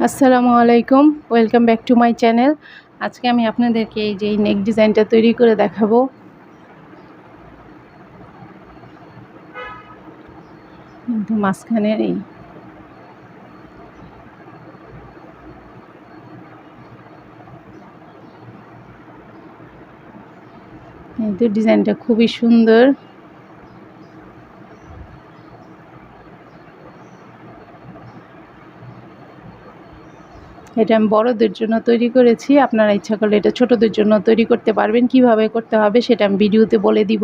আসসালামু আলাইকুম, welcome back to my channel. আজকে আমি আপনাদেরকে এই যে নেক ডিজাইনটা তৈরি করে দেখাবো। কিন্তু মাঝখানের এই কিন্তু ডিজাইনটা খুবই সুন্দর। এটা আমি বড়দের জন্য তৈরি করেছি, আপনারা ইচ্ছা করলে এটা ছোটদের জন্য তৈরি করতে পারবেন। কিভাবে করতে হবে সেটা আমি ভিডিওতে বলে দিব।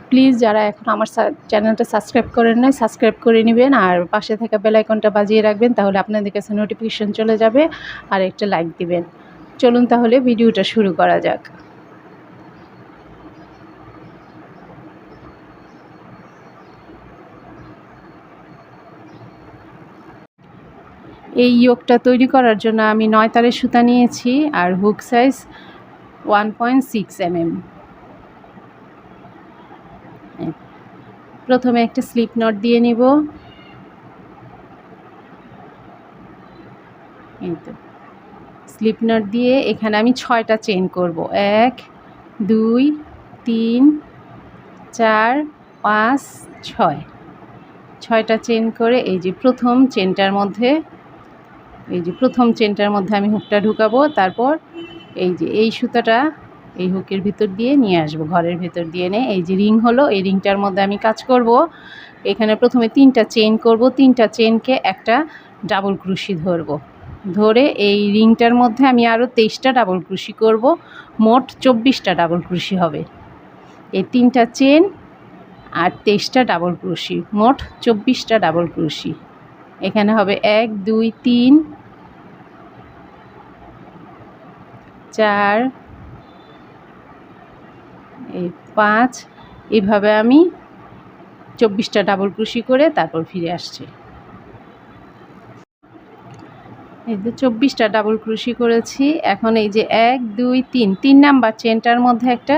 প্লিজ যারা এখন আমার চ্যানেলটা সাবস্ক্রাইব করেন নাই, সাবস্ক্রাইব করে নেবেন আর পাশে থাকা বেল আইকনটা বাজিয়ে রাখবেন, তাহলে আপনাদের কাছে নোটিফিকেশন চলে যাবে। আর একটা লাইক দিবেন। চলুন তাহলে ভিডিওটা শুরু করা যাক। এই ইয়োগটা তৈরি করার জন্য আমি 9 তারের সুতা নিয়েছি আর হুক সাইজ 1.6 mm। প্রথমে একটা স্লিপ নট দিয়ে নিব। এই তো স্লিপ নট দিয়ে এখানে আমি 6টা চেইন করব। 1 2 3 4 5 6 6টা চেইন করে এই যে প্রথম চেইনটার মধ্যে আমি হুকটা ঢুকাবো। তারপর এই যে এই সুতাটা এই হুকের ভিতর দিয়ে নিয়ে আসবো, ঘরের ভিতর দিয়ে এনে এই যে রিং হলো, এই রিংটার মধ্যে আমি কাজ করব। এখানে প্রথমে 3টা চেইন করব। 3টা চেইনকে একটা ডাবল ক্রুশি ধরে এই রিংটার মধ্যে আমি আরও 23টা ডাবল ক্রুশি করব। মোট 24টা ডাবল ক্রুশি হবে। এই 3টা চেন আর 23টা ডাবল ক্রুশি, মোট 24টা ডাবল ক্রুশি। এখানে হবে 1 2 3 4 এই 5, এইভাবে আমি 24টা ডাবল ক্রুশি করে তারপর ফিরে আসছি। এই যে 24টা ডাবল ক্রুশি করেছি। এখন এই যে 1 2 3 নাম্বার চেনটার মধ্যে একটা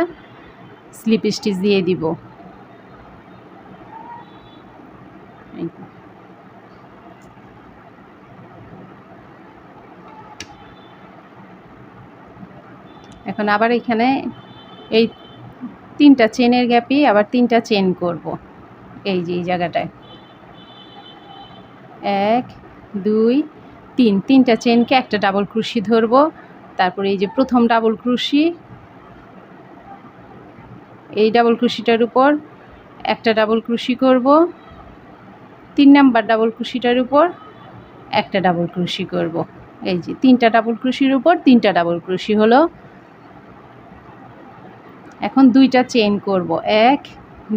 স্লিপ স্টিচ দিয়ে দিব। এখন আবার এখানে এই 3টা চেনের গ্যাপে আবার 3টা চেন করব। এই যে এই জায়গাটায় 1 2 3, 3টা চেনকে একটা ডাবল ক্রুশি ধরবো। তারপরে এই যে প্রথম ডাবল ক্রুশি, এই ডাবল ক্রুশিটার উপর একটা ডাবল ক্রুশি করব। 3 নাম্বার ডাবল ক্রুশিটার উপর একটা ডাবল ক্রুশি করব। এই যে 3টা ডাবল ক্রুশির উপর 3টা ডাবল ক্রুশি হলো। এখন 2টা চেন করব। 1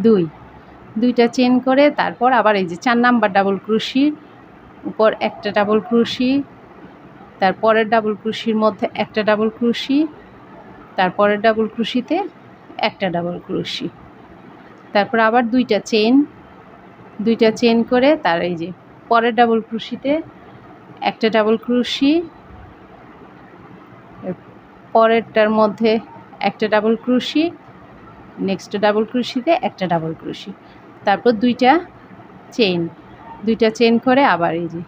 2, 2টা চেন করে তারপর আবার এই যে 4 নাম্বার ডাবল ক্রুশির উপর একটা ডাবল ক্রুশি, তারপরের ডাবল ক্রুশির মধ্যে একটা ডাবল ক্রুশি, তারপরের ডাবল ক্রুশিতে একটা ডাবল ক্রুশি, তারপর আবার 2টা চেন করে তার এই যে পরের ডাবল ক্রুশিতে একটা ডাবল ক্রুশি, পরেরটার মধ্যে একটা ডাবল ক্রুশি, নেক্সট ডাবল ক্রুশিতে একটা ডাবল ক্রুশি, তারপর 2টা চেন করে আবার এই যে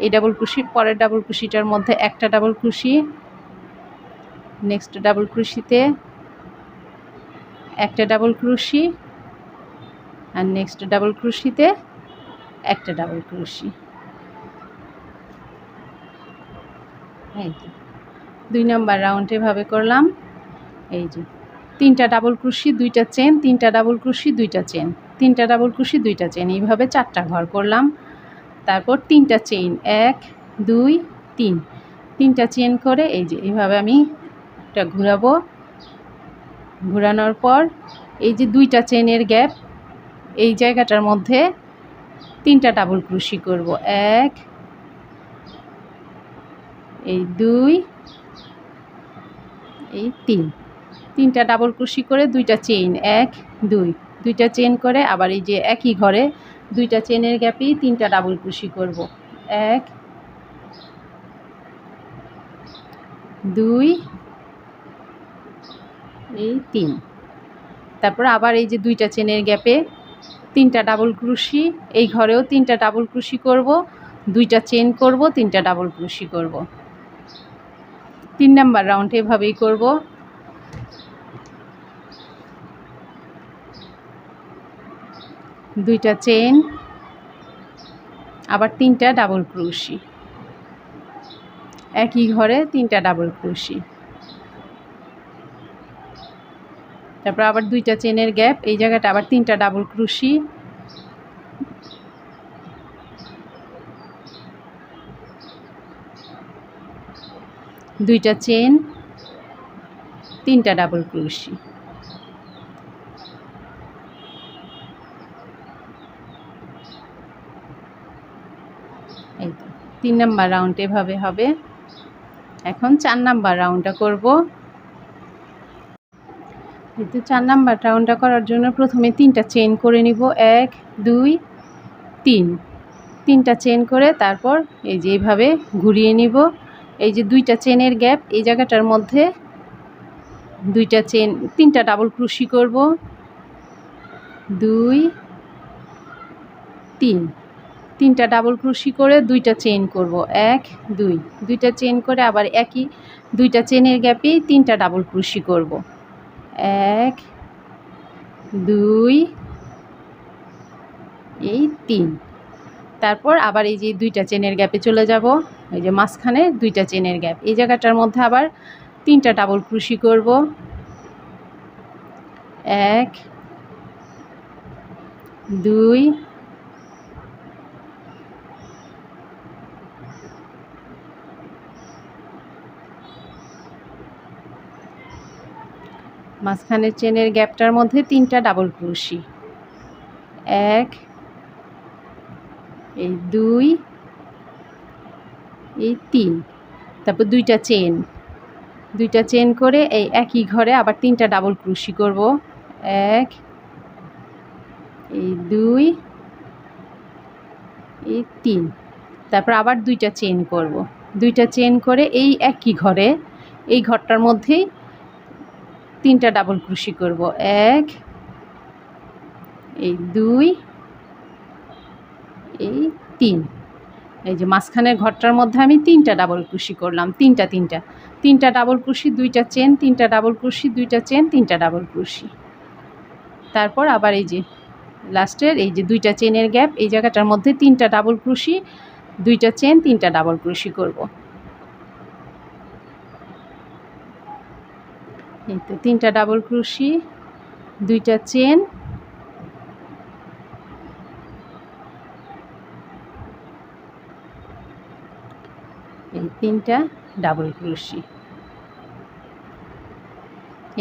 এই ডাবল ক্রুশি, পরের ডাবল ক্রুশিটার মধ্যে একটা ডাবল ক্রুশি, নেক্সট ডাবল ক্রুশিতে একটা ডাবল ক্রুশি, আর নেক্সট ডাবল ক্রুশিতে একটা ডাবল ক্রুশি। এই যে 2 নাম্বার রাউন্ড এভাবে করলাম। এই যে 3টা ডাবল ক্রুশি, 2টা চেন, 3টা ডাবল ক্রুশি, 2টা চেন, 3টা ডাবল ক্রুশি, 2টা চেন, এইভাবে 4টা ঘর করলাম। তারপর 3টা চেইন 1 2 3, 3টা চেন করে এই যে এইভাবে আমি এটা ঘোরাবো। ঘোরানোর পর এই যে 2টা চেনের গ্যাপ, এই জায়গাটার মধ্যে 3টা ডাবল ক্রুশি করব। 1 এই 2 এই 3, 3টা ডাবল ক্রুশি করে 2টা চেইন 1 2, 2টা চেন করে আবার এই যে একই ঘরে 2টা চেনের গ্যাপেই 3টা ডাবল ক্রুশি করব। 1 2 এই 3, তারপর আবার এই যে 2টা চেনের গ্যাপে 3টা ডাবল ক্রুশি, এই ঘরেও 3টা ডাবল ক্রুশি করব। দুইটা চেন করব, তিনটা ডাবল ক্রোশি করব। 3 নাম্বার রাউন্ড এভাবেই করব। দুইটা চেন, আবার তিনটা ডাবল ক্রোশি, একই ঘরে তিনটা ডাবল ক্রোশি, তারপর আবার দুইটা চেনের গ্যাপ, এই জায়গাটা আবার তিনটা ডাবল ক্রোশি, দুইটা চেন, তিনটা ডাবল ক্রোশি, এই তো 3 নাম্বার রাউন্ড এভাবে হবে। এখন 4 নাম্বার রাউন্ডটা করব। এই তো 4 নাম্বার রাউন্ডটা করার জন্য প্রথমে 3টা চেন করে নিব, 1 2 3, 3টা চেন করে তারপর এই যে এইভাবে ঘুরিয়ে নিব। এই যে দুইটা চেনের গ্যাপ, এই জায়গাটার মধ্যে দুইটা চেন, তিনটা ডাবল ক্রোশি করব, 2 3, তিনটা ডাবল ক্রোশি করে দুইটা চেন করব, 1 2, দুইটা চেন করে আবার একই দুইটা চেনের গ্যাপেই তিনটা ডাবল ক্রোশি করব, 1 2 এই 3। তারপর আবার এই যে দুইটা চেনের গ্যাপে চলে যাব, এই যে মাঝখানে দুইটা চেনের গ্যাপ, এই জায়গাটার মধ্যে আবার তিনটা ডাবল ক্রোশি করব, 1 2 মাঝখানের চেনের গ্যাপটার মধ্যে তিনটা ডাবল ক্রোশি, 1 এই 2 এই 3, তারপর দুইটা চেন করে এই একই ঘরে আবার তিনটা ডাবল ক্রোশি করব, 1 এই 2 এই 3, তারপর আবার দুইটা চেন করব, দুইটা চেন করে এই একই ঘরে এই ঘরটার মধ্যেই তিনটা ডাবল ক্রোশি করব, 1 এই 2 এই 3, এই যে মাঝখানের ঘরটার মধ্যে আমি তিনটা ডাবল ক্রোশি করলাম, তিনটা ডাবল ক্রোশি, দুইটা চেন, তিনটা ডাবল ক্রোশি, দুইটা চেন, তিনটা ডাবল ক্রোশি, তারপর আবার এই যে লাস্টের এই যে দুইটা চেনের গ্যাপ, এই জায়গাটার মধ্যে তিনটা ডাবল ক্রোশি, দুইটা চেন, তিনটা ডাবল ক্রোশি করব। এই তো তিনটা ডাবল ক্রোশি, দুইটা চেন, এই তিনটা ডাবল ক্রোশি।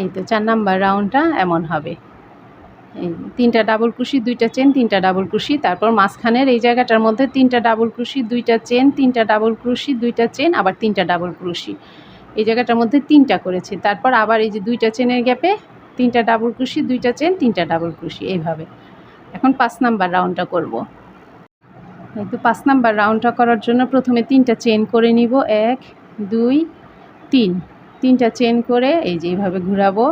এই তো 4 নাম্বার রাউন্ডটা এমন হবে। এই তিনটা ডাবল ক্রোশি, দুইটা চেন, তিনটা ডাবল ক্রোশি, তারপর মাঝখানের এই জায়গাটার মধ্যে তিনটা ডাবল ক্রোশি, দুইটা চেন, তিনটা ডাবল ক্রোশি, দুইটা চেন, আবার তিনটা ডাবল ক্রোশি, এই জায়গাটার মধ্যে তিনটা করেছি, তারপর আবার এই যে দুইটা চেনের গ্যাপে তিনটা ডাবল ক্রোশি, দুইটা চেন, তিনটা ডাবল ক্রোশি, এইভাবে। এখন 5 নাম্বার রাউন্ডটা করব। এই তো 5 নাম্বার রাউন্ডটা করার জন্য প্রথমে 3টা চেন করে নিব, 1 2 3, 3টা চেন করে এই যে এইভাবে ঘোরাবো,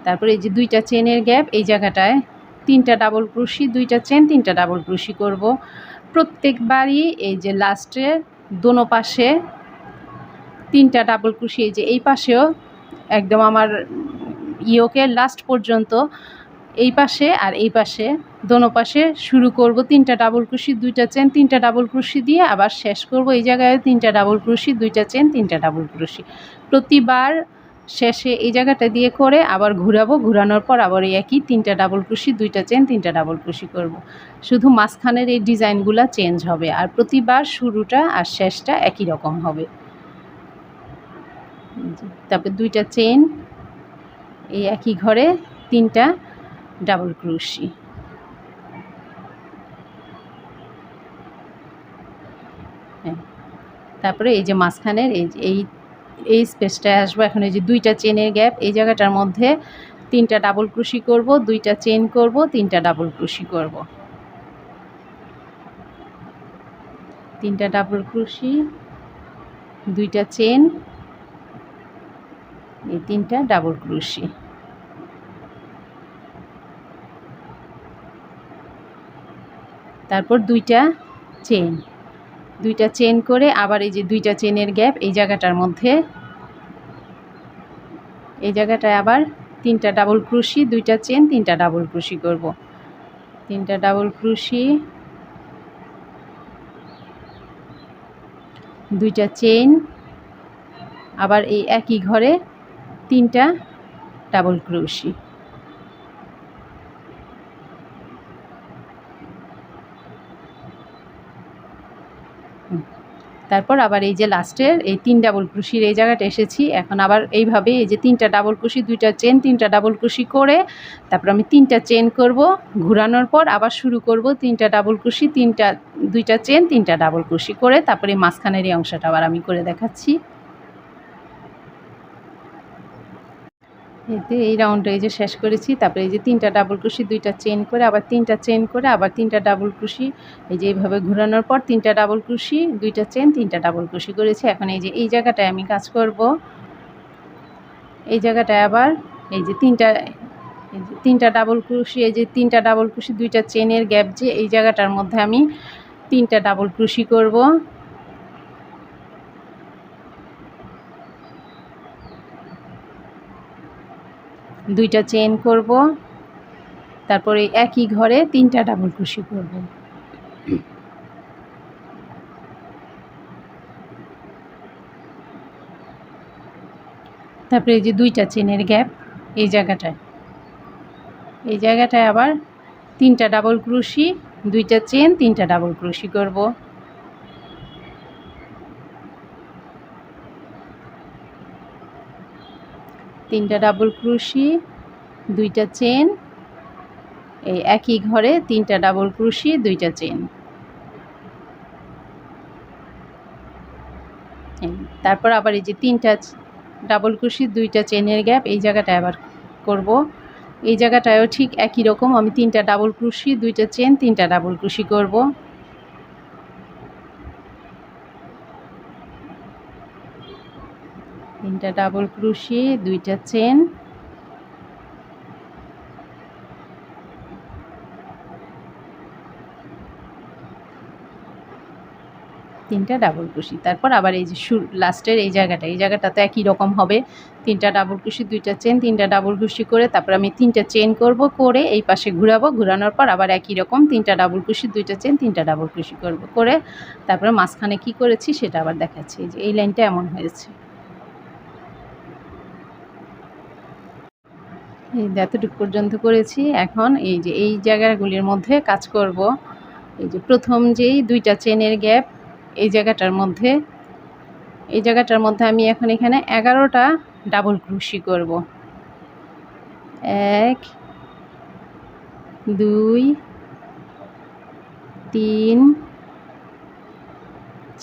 তারপরে এই যে দুইটা চেনের গ্যাপ, এই জায়গাটায় তিনটা ডাবল ক্রোশি, দুইটা চেন, তিনটা ডাবল ক্রোশি করব। প্রত্যেকবারই এই যে লাস্টে দোনো পাশে তিনটা ডাবল ক্রোশি, এই যে এই পাশেও একদম আমার ইয়োকের লাস্ট পর্যন্ত এই পাশে আর এই পাশে দোনো পাশে শুরু করব তিনটা ডাবল ক্রোশি, দুইটা চেন, তিনটা ডাবল ক্রোশি দিয়ে আবার শেষ করব এই জায়গায় তিনটা ডাবল ক্রোশি, দুইটা চেন, তিনটা ডাবল ক্রোশি। প্রতিবার শেষে এই জায়গাটা দিয়ে করে আবার ঘুরাবো, ঘুরানোর পর আবার এই একই তিনটা ডাবল ক্রোশি, দুইটা চেন, তিনটা ডাবল ক্রোশি করব। শুধু মাঝখানের এই ডিজাইনগুলো চেঞ্জ হবে, আর প্রতিবার শুরুটা আর শেষটা একই রকম হবে। তারপর দুইটা চেন, এই একই ঘরে তিনটা ডাবল ক্রোশি, হ্যাঁ, তারপরে এই যে মাঝখানের এই স্পেসটায় আসবো। এখন এই যে দুইটা চেনের গ্যাপ, এই জায়গাটার মধ্যে তিনটা ডাবল ক্রোশি করব, দুইটা চেন করব, তিনটা ডাবল ক্রোশি করব, তিনটা ডাবল ক্রোশি, দুইটা চেন, এই তিনটা ডাবল ক্রোশি, তারপর দুইটা চেন, দুইটা চেন করে আবার এই যে দুইটা চেনের গ্যাপ এই জায়গাটার মধ্যে, এই জায়গাটায় আবার তিনটা ডাবল ক্রোশি, দুইটা চেন, তিনটা ডাবল ক্রোশি করব। তিনটা ডাবল ক্রোশি, দুইটা চেন, আবার এই একই ঘরে তিনটা ডাবল ক্রোশি। তারপর আবার এই যে লাস্টের এই 3 ডাবল ক্রোশির এই জায়গাটা এসেছি, এখন আবার এইভাবে এই যে 3টা ডাবল ক্রোশি, 2টা চেন, 3টা ডাবল ক্রোশি করে তারপর আমি 3টা চেন করব, ঘোরানোর পর আবার শুরু করব 3টা ডাবল ক্রোশি, 2টা চেন, 3টা ডাবল ক্রোশি করে তারপরে মাঝখানের এই অংশটা আবার আমি করে দেখাচ্ছি। এতে এই রাউন্ডটা এই যে শেষ করেছি, তারপরে এই যে 3টা ডাবল ক্রোশি, 2টা চেন করে আবার 3টা চেন করে আবার 3টা ডাবল ক্রোশি, এই যে এইভাবে ঘোরানোর পর 3টা ডাবল ক্রোশি, 2টা চেন, 3টা ডাবল ক্রোশি করেছি। এখন এই যে এই জায়গাটায় আমি কাজ করব, এই জায়গাটায় আবার এই যে 3টা ডাবল ক্রোশি, এই যে 3টা ডাবল ক্রোশি, 2টা চেনের গ্যাপ যে এই জায়গাটার মধ্যে আমি 3টা ডাবল ক্রোশি করব। দুইটা চেন করব, তারপরে একই ঘরে 3টা ডাবল ক্রোশি করব। তারপরে এই যে 2টা চেনের গ্যাপ এই জায়গাটায় আবার 3টা ডাবল ক্রোশি, 2টা চেন, 3টা ডাবল ক্রোশি করব। তিনটা ডাবল ক্রোশি, 2টা চেন, এই একই ঘরে 3টা ডাবল ক্রোশি, 2টা চেন। তারপর আবার এই যে 3টা ডাবল ক্রোশি, 2টা চেনের গ্যাপ এই জায়গাটায় আবার করব। এই জায়গাটায়ও ঠিক একই রকম আমি 3টা ডাবল ক্রোশি, 2টা চেন, 3টা ডাবল ক্রোশি করব। তিনটা ডাবল ক্রোশি, 2টা চেন, তিনটা ডাবল ক্রোশি। তারপর আবার এই যে লাস্টের এই জায়গাটা তো একই রকম হবে, 3টা ডাবল ক্রোশি, 2টা চেন, 3টা ডাবল ক্রোশি করে তারপর আমি 3টা চেন করব, করে এই পাশে ঘোরাবো, ঘোরানোর পর আবার একই রকম 3টা ডাবল ক্রোশি, 2টা চেন, 3টা ডাবল ক্রোশি করব, করে তারপরে মাঝখানে কি করেছি সেটা আবার দেখাচ্ছি। এই যে এই লাইনটা এমন হয়েছে, এই এতটুকু পর্যন্ত করেছি। এখন এই যে এই জায়গাগুলির মধ্যে কাজ করব। এই যে প্রথম যেই 2টা চেনের গ্যাপ এই জায়গাটার মধ্যে আমি এখন এখানে 11টা ডাবল ক্রোশি করব। 1 2 3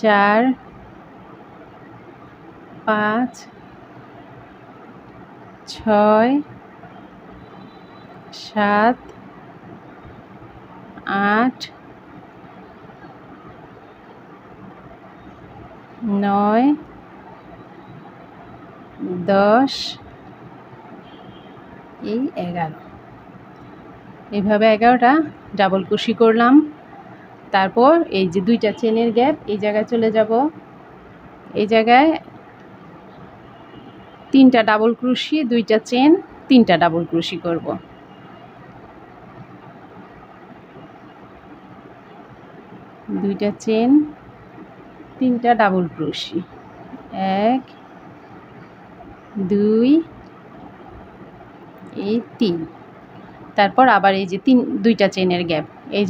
4 5 6 7 8 9 10 এই 11, এইভাবে 11টা ডাবল ক্রোশি করলাম। তারপর এই যে 2টা চেনের গ্যাপ এই জায়গায় চলে যাব, এই জায়গায় 3টা ডাবল ক্রোশি, 2টা চেন, 3টা ডাবল ক্রোশি করব। দুইটা চেন, 3টা ডাবল ক্রোশি, 1 2 এই 3। তারপর আবার এই যে 2টা চেনের গ্যাপ এই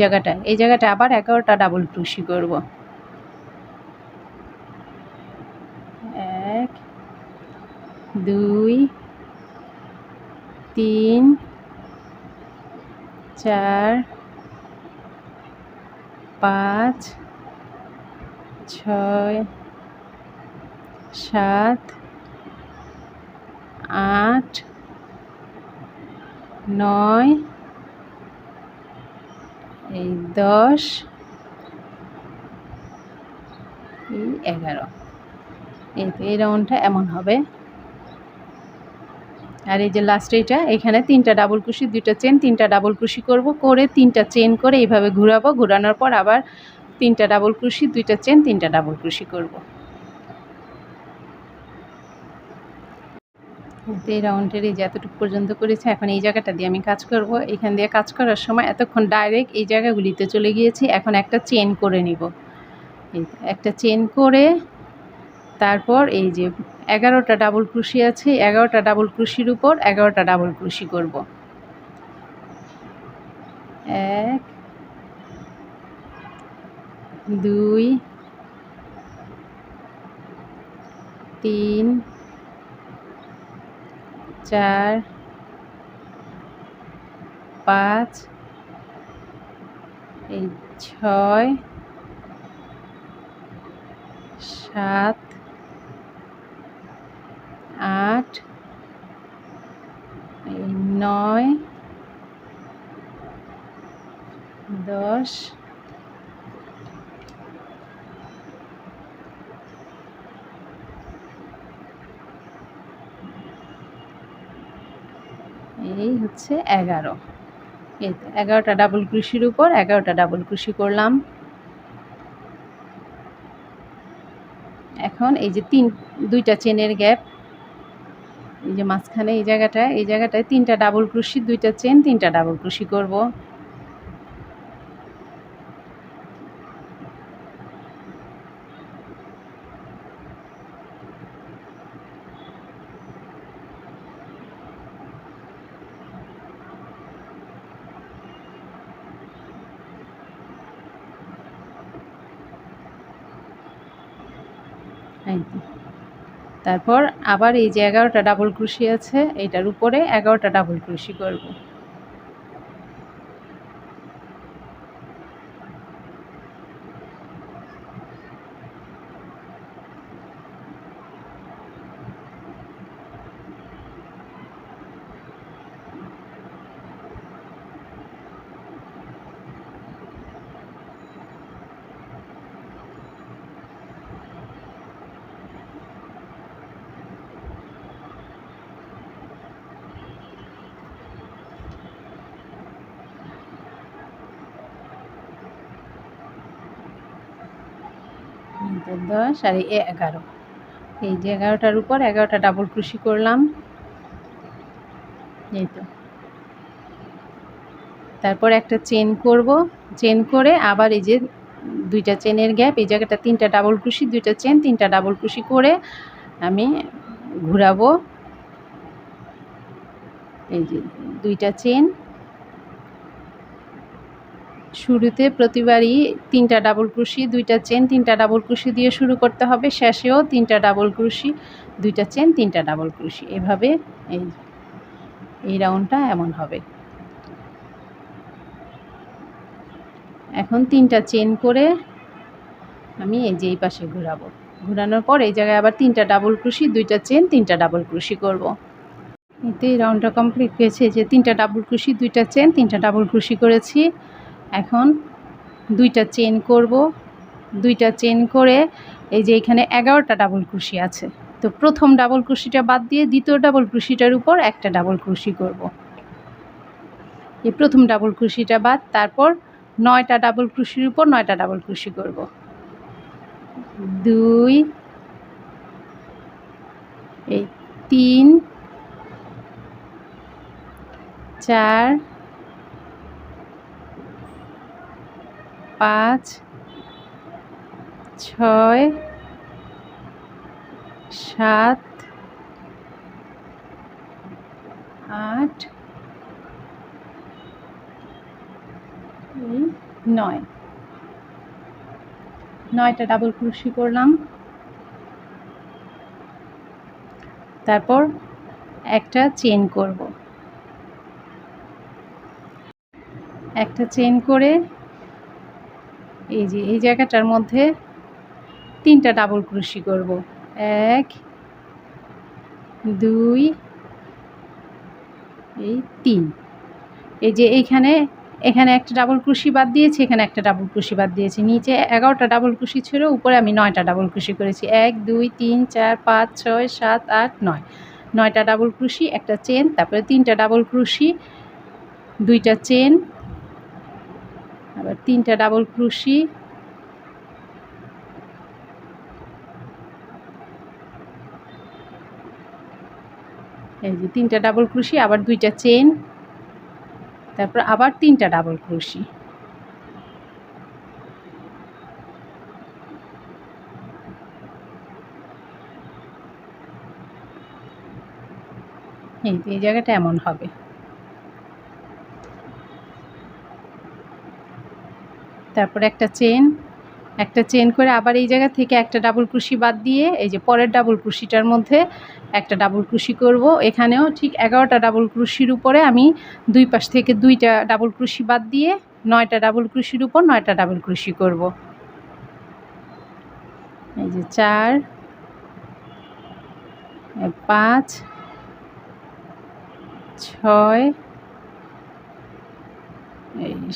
জায়গাটা আবার 11টা ডাবল ক্রোশি করব। 1 2 3 4 5 6 7 8 9 এই 10 এই 11, এই রাউন্ডটা এমন হবে। আর এই যে লাস্ট এইটা এখানে 3টা ডাবল ক্রোশি, 2টা চেন, 3টা ডাবল ক্রোশি করব, করে 3টা চেন করে এইভাবে ঘোরাবো, ঘোরানোর পর আবার তিনটা ডাবল ক্রোশি, দুইটা চেন, তিনটা ডাবল ক্রোশি করব। এই রাউন্ডের এই যে এতটুকু পর্যন্ত করেছি, এখন এই জায়গাটা দিয়ে আমি কাজ করব। এখান দিয়ে কাজ করার সময় এতক্ষণ ডাইরেক্ট এই জায়গাগুলিতে চলে গিয়েছি, এখন একটা চেন করে নিব। এই একটা চেন করে তারপর এই যে 11টা ডাবল ক্রোশি আছে, 11টা ডাবল ক্রোশির উপর 11টা ডাবল ক্রোশি করব। 1 2 3 4 5 এই 6 7 8 এই 9 10 এই হচ্ছে 11। এই তো 11টা ডাবল ক্রোশির উপর 11টা ডাবল ক্রোশি করলাম। এখন এই যে দুইটা চেনের গ্যাপ, এই যে মাঝখানে এই জায়গাটায় তিনটা ডাবল ক্রোশি, দুইটা চেন, তিনটা ডাবল ক্রোশি করব। তারপর আবার এই যে 11টা ডাবল ক্রোশি আছে, এটার উপরে 11টা ডাবল ক্রোশি করব। তো 10 আর এই 11, এই যে 11টার উপর 11টা ডাবল ক্রোশি করলাম। এই তো তারপর একটা চেন করব, চেন করে আবার এই যে দুইটা চেনের গ্যাপ, এই জায়গাটা তিনটা ডাবল ক্রোশি, দুইটা চেন, তিনটা ডাবল ক্রোশি করে আমি ঘোরাবো। এই যে দুইটা চেন, শুরুতে প্রতিবারই তিনটা ডাবল ক্রোশি, দুইটা চেন, তিনটা ডাবল ক্রোশি দিয়ে শুরু করতে হবে, শেষেও তিনটা ডাবল ক্রোশি, দুইটা চেন, তিনটা ডাবল ক্রোশি, এভাবে এই রাউন্ডটা এমন হবে। এখন তিনটা চেন করে আমি এই যে এই পাশে ঘোরাবো, ঘোরানোর পর এই জায়গায় আবার তিনটা ডাবল ক্রোশি, দুইটা চেন, তিনটা ডাবল ক্রোশি করব। এতে এই রাউন্ডটা কমপ্লিট হয়েছে, যে তিনটা ডাবল ক্রোশি, দুইটা চেন, তিনটা ডাবল ক্রোশি করেছি। এখন দুইটা চেন করব, দুইটা চেন করে এই যে এখানে 11টা ডাবল ক্রোশি আছে, তো প্রথম ডাবল ক্রোশিটা বাদ দিয়ে দ্বিতীয় ডাবল ক্রোশিটার উপর একটা ডাবল ক্রোশি করব। এই প্রথম ডাবল ক্রোশিটা বাদ, তারপর 9টা ডাবল ক্রোশির উপর 9টা ডাবল ক্রোশি করব। 2 এই 3 4 5 6 7 8 9, 9টা ডাবল ক্রোশি করলাম। তারপর একটা চেন করব, একটা চেন করে এই যে এই জায়গাটার মধ্যে তিনটা ডাবল ক্রোশি করব। 1 2 এই 3, এই যে এখানে একটা ডাবল ক্রোশি বাদ দিয়েছি, এখানে একটা ডাবল ক্রোশি বাদ দিয়েছি, নিচে 11টা ডাবল ক্রোশি ছিল, উপরে আমি 9টা ডাবল ক্রোশি করেছি। 1 2 3 4 5 6 7 8 9, 9টা ডাবল ক্রোশি, একটা চেন, তারপরে তিনটা ডাবল ক্রোশি, দুইটা চেন, আবার তিনটা ডাবল ক্রোশি, এই যে 3টা ডাবল ক্রোশি, আবার 2টা চেন, তারপর আবার 3টা ডাবল ক্রোশি। এই জায়গাটা এমন হবে। তারপর একটা চেন করে আবার এই জায়গা থেকে একটা ডাবল ক্রোশি বাদ দিয়ে এই যে পরের ডাবল ক্রোশিটার মধ্যে একটা ডাবল ক্রোশি করব। এখানেও ঠিক 11টা ডাবল ক্রোশির উপরে আমি 2 পাশ থেকে 2টা ডাবল ক্রোশি বাদ দিয়ে 9টা ডাবল ক্রোশির উপর 9টা ডাবল ক্রোশি করব। এই যে 4, 5, 6,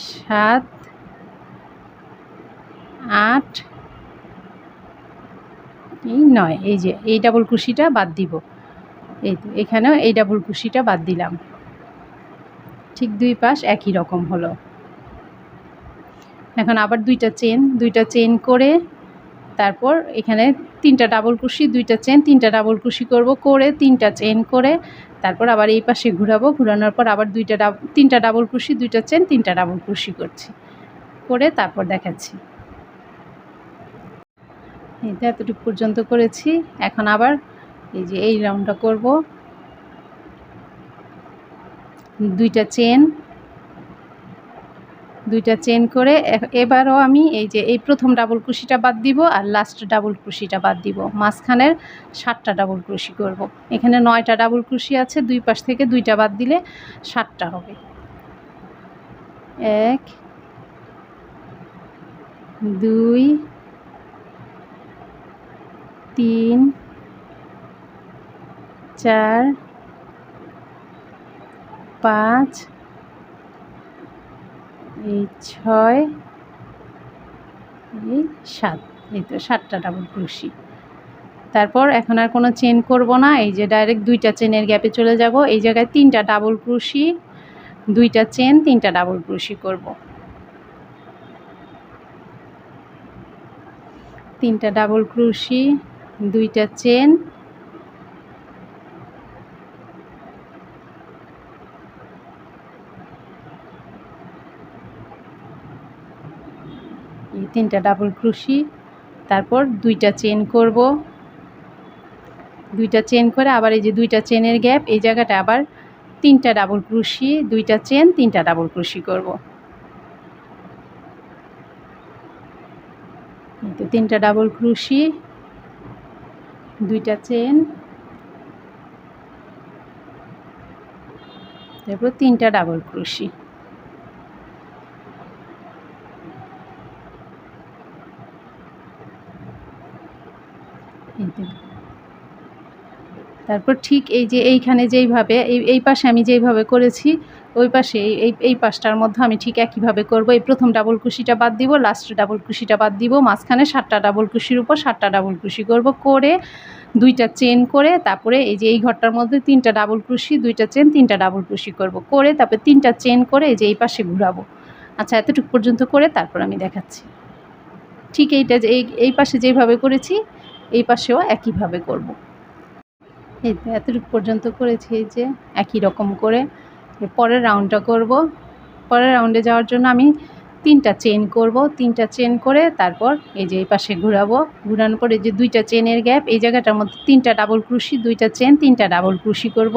7, 8, 9। এই যে এই ডাবল ক্রোশিটা বাদ দিব। এই তো এখানেও এই ডাবল ক্রোশিটা বাদ দিলাম। ঠিক 2 পাশ একই রকম হলো। এখন আবার 2টা চেন করে তারপর এখানে 3টা ডাবল ক্রোশি, 2টা চেন, 3টা ডাবল ক্রোশি করব, করে 3টা চেন করে তারপর আবার এই পাশে ঘোরাবো। ঘোরানোর পর আবার 3টা ডাবল ক্রোশি, 2টা চেন, 3টা ডাবল ক্রোশি করছি, করে তারপর দেখাচ্ছি। এই তো এতটুকু পর্যন্ত করেছি। এখন আবার এই যে এই রাউন্ডটা করব। 2টা চেন করে এবারও আমি এই যে এই প্রথম ডাবল ক্রোশিটা বাদ দিব আর লাস্ট ডাবল ক্রোশিটা বাদ দিব। মাঝখানের 7টা ডাবল ক্রোশি করব। এখানে 9টা ডাবল ক্রোশি আছে, 2 পাশ থেকে 2টা বাদ দিলে 7টা হবে। 1, 2, 3, 4, 5, 6, 7। এই তো 7টা ডাবল ক্রোশি। তারপর এখন আর কোনো চেন করব না। এই যে ডাইরেক্ট 2টা চেনের গ্যাপে চলে যাব। এই জায়গায় 3টা ডাবল ক্রোশি, 2টা চেন, 3টা ডাবল ক্রোশি করব। 3টা ডাবল ক্রোশি, 2টা চেন, এই 3টা ডাবল ক্রোশি, তারপর 2টা চেন করব। 2টা চেন করে আবার এই যে 2টা চেনের গ্যাপ, এই জায়গাটা আবার 3টা ডাবল ক্রোশি, 2টা চেন, 3টা ডাবল ক্রোশি করব। এই তো 3টা ডাবল ক্রোশি, 2টা চেন, তারপর 3টা ডাবল ক্রোশি। তারপর ঠিক এই যে এইখানে যেইভাবে এই পাশে আমি যেইভাবে করেছি ওই পাশে এই পাশটার মধ্যে আমি ঠিক একইভাবে করব। এই প্রথম ডাবল ক্রোশিটা বাদ দিব, লাস্ট ডাবল ক্রোশিটা বাদ দিব, মাঝখানে 7টা ডাবল ক্রোশির উপর 7টা ডাবল ক্রোশি করব, করে 2টা চেন করে তারপরে এই যে এই ঘরটার মধ্যে 3টা ডাবল ক্রোশি, 2টা চেন, 3টা ডাবল ক্রোশি করব, করে তারপরে 3টা চেন করে এই যে এই পাশে ঘোরাবো। আচ্ছা, এতটুকু পর্যন্ত করে তারপর আমি দেখাচ্ছি। ঠিক এইটা যে এই পাশে যেইভাবে করেছি এই পাশেও একইভাবে করব। এই তো এতটুকু পর্যন্ত করেছি। এই যে একই রকম করে পরের রাউন্ডটা করব। পরের রাউন্ডে যাওয়ার জন্য আমি 3টা চেন করব। 3টা চেন করে তারপর এই যে এই পাশে ঘোরাবো। ঘোরানোর পরে যে 2টা চেনের গ্যাপ, এই জায়গাটার মধ্যে 3টা ডাবল ক্রোশি, 2টা চেন, 3টা ডাবল ক্রোশি করব।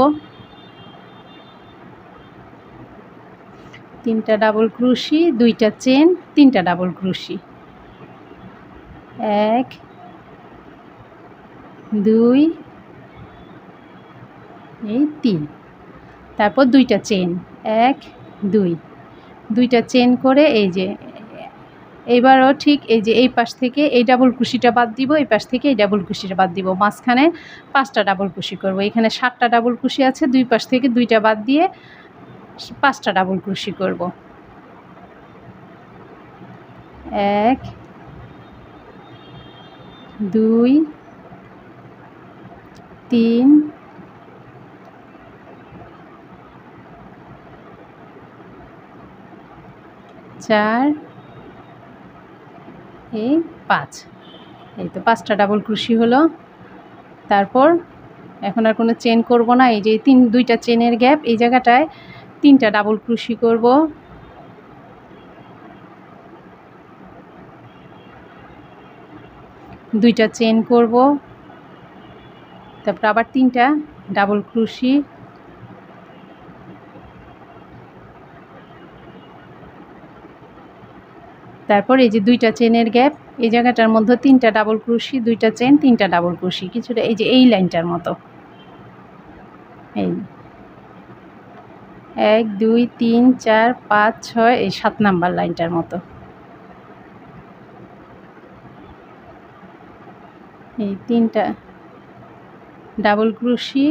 3টা ডাবল ক্রোশি, 2টা চেন, 3টা ডাবল ক্রোশি। 1, 2, এই 3। তারপর 2টা চেন, 1, 2, 2টা চেন করে এই যে এবারও ঠিক এই যে এই পাশ থেকে এই ডাবল ক্রোশিটা বাদ দিব, এই পাশ থেকে এই ডাবল ক্রোশিটা বাদ দিব, মাঝখানে 5টা ডাবল ক্রোশি করব। এখানে 7টা ডাবল ক্রোশি আছে, 2 পাশ থেকে 2টা বাদ দিয়ে 5টা ডাবল ক্রোশি করব। 1, 2, 3, 4, এই 5। এই তো 5টা ডাবল ক্রোশি হলো। তারপর এখন আর কোনো চেন করব না। এই যে দুইটা চেনের গ্যাপ, এই জায়গাটায় 3টা ডাবল ক্রোশি করব। দুইটা চেন করব, তারপর আবার 3টা ডাবল ক্রোশি, তারপর এই যে দুইটা চেনের গ্যাপ, এই জায়গাটার মধ্যে 3টা ডাবল ক্রোশি, দুইটা চেন, 3টা ডাবল ক্রোশি, কিছুটা এই যে এই লাইনটার মতো। এই 1 2 3 4 5 6 এই 7 নাম্বার লাইনটার মতো। এই 3টা ডাবল ক্রোশি,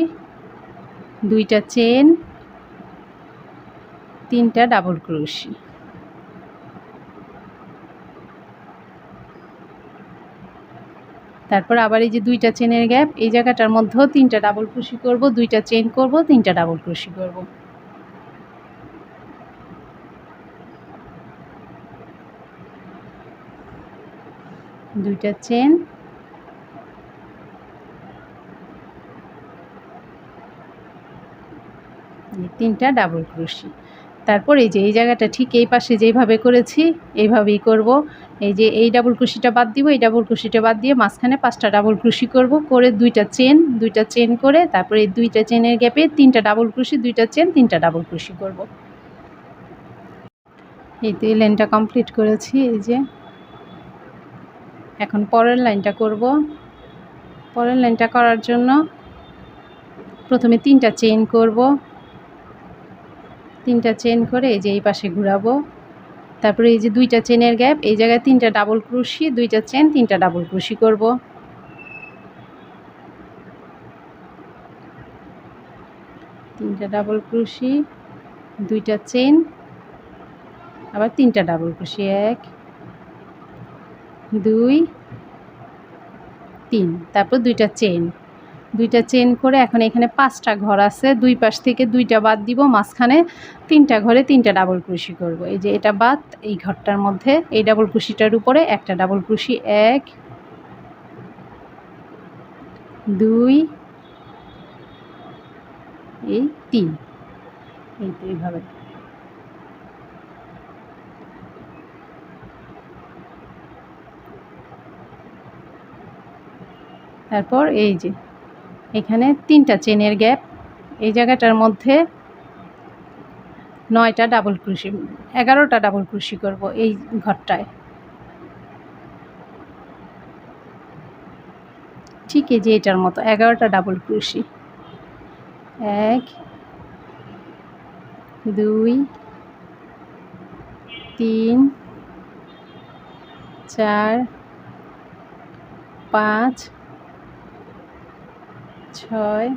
দুইটা চেন, 3টা ডাবল ক্রোশি, তারপর আবার এই যে দুইটা চেনের গ্যাপ, এই জায়গাটার মধ্যেও 3টা ডাবল ক্রোশি করব, দুইটা চেন করব, 3টা ডাবল ক্রোশি করব। দুইটা চেন, তিনটা ডাবল ক্রোশি। তারপর এই যে এই জায়গাটা ঠিক এই পাশে যেইভাবে করেছি এইভাবেই করব। এই যে এই ডাবল ক্রোশিটা বাদ দিব, এই ডাবল ক্রোশিটা বাদ দিয়ে মাঝখানে 5টা ডাবল ক্রোশি করব, করে দুইটা চেন করে তারপরে এই দুইটা চেনের গ্যাপে 3টা ডাবল ক্রোশি, দুইটা চেন, 3টা ডাবল ক্রোশি করব। এই তো এই লাইনটা কমপ্লিট করেছি। এই যে এখন পরের লাইনটা করব। পরের লাইনটা করার জন্য প্রথমে 3টা চেন করব, 3টা চেন করে এই যে এই পাশে ঘোরাবো, তারপরে এই যে দুইটা চেনের গ্যাপ, এই জায়গায় 3টা ডাবল ক্রোশি, দুইটা চেন, 3টা ডাবল ক্রোশি করব। তিনটা ডাবল ক্রোশি, দুইটা চেন, আবার 3টা ডাবল ক্রোশি, 1 2 3, তারপর দুইটা চেন করে এখন এখানে 5টা ঘর আছে, দুই পাশ থেকে 2টা বাদ দিব, মাঝখানে 3টা ঘরে 3টা ডাবল ক্রোশি করব। এই যে এটা বাদ, এই ঘরটার মধ্যে এই ডাবল ক্রোশিটার উপরে একটা ডাবল ক্রোশি, 1 2 এই 3, এই তো এইভাবে। তারপর এই যে এখানে 3টা চেনের গ্যাপ, এই জায়গাটার মধ্যে 9টা ডাবল ক্রোশি, 11টা ডাবল ক্রোশি করব এই ঘরটায়। ঠিক এই যে এটার মতো 11টা ডাবল ক্রোশি, 1 2 3 4 5 6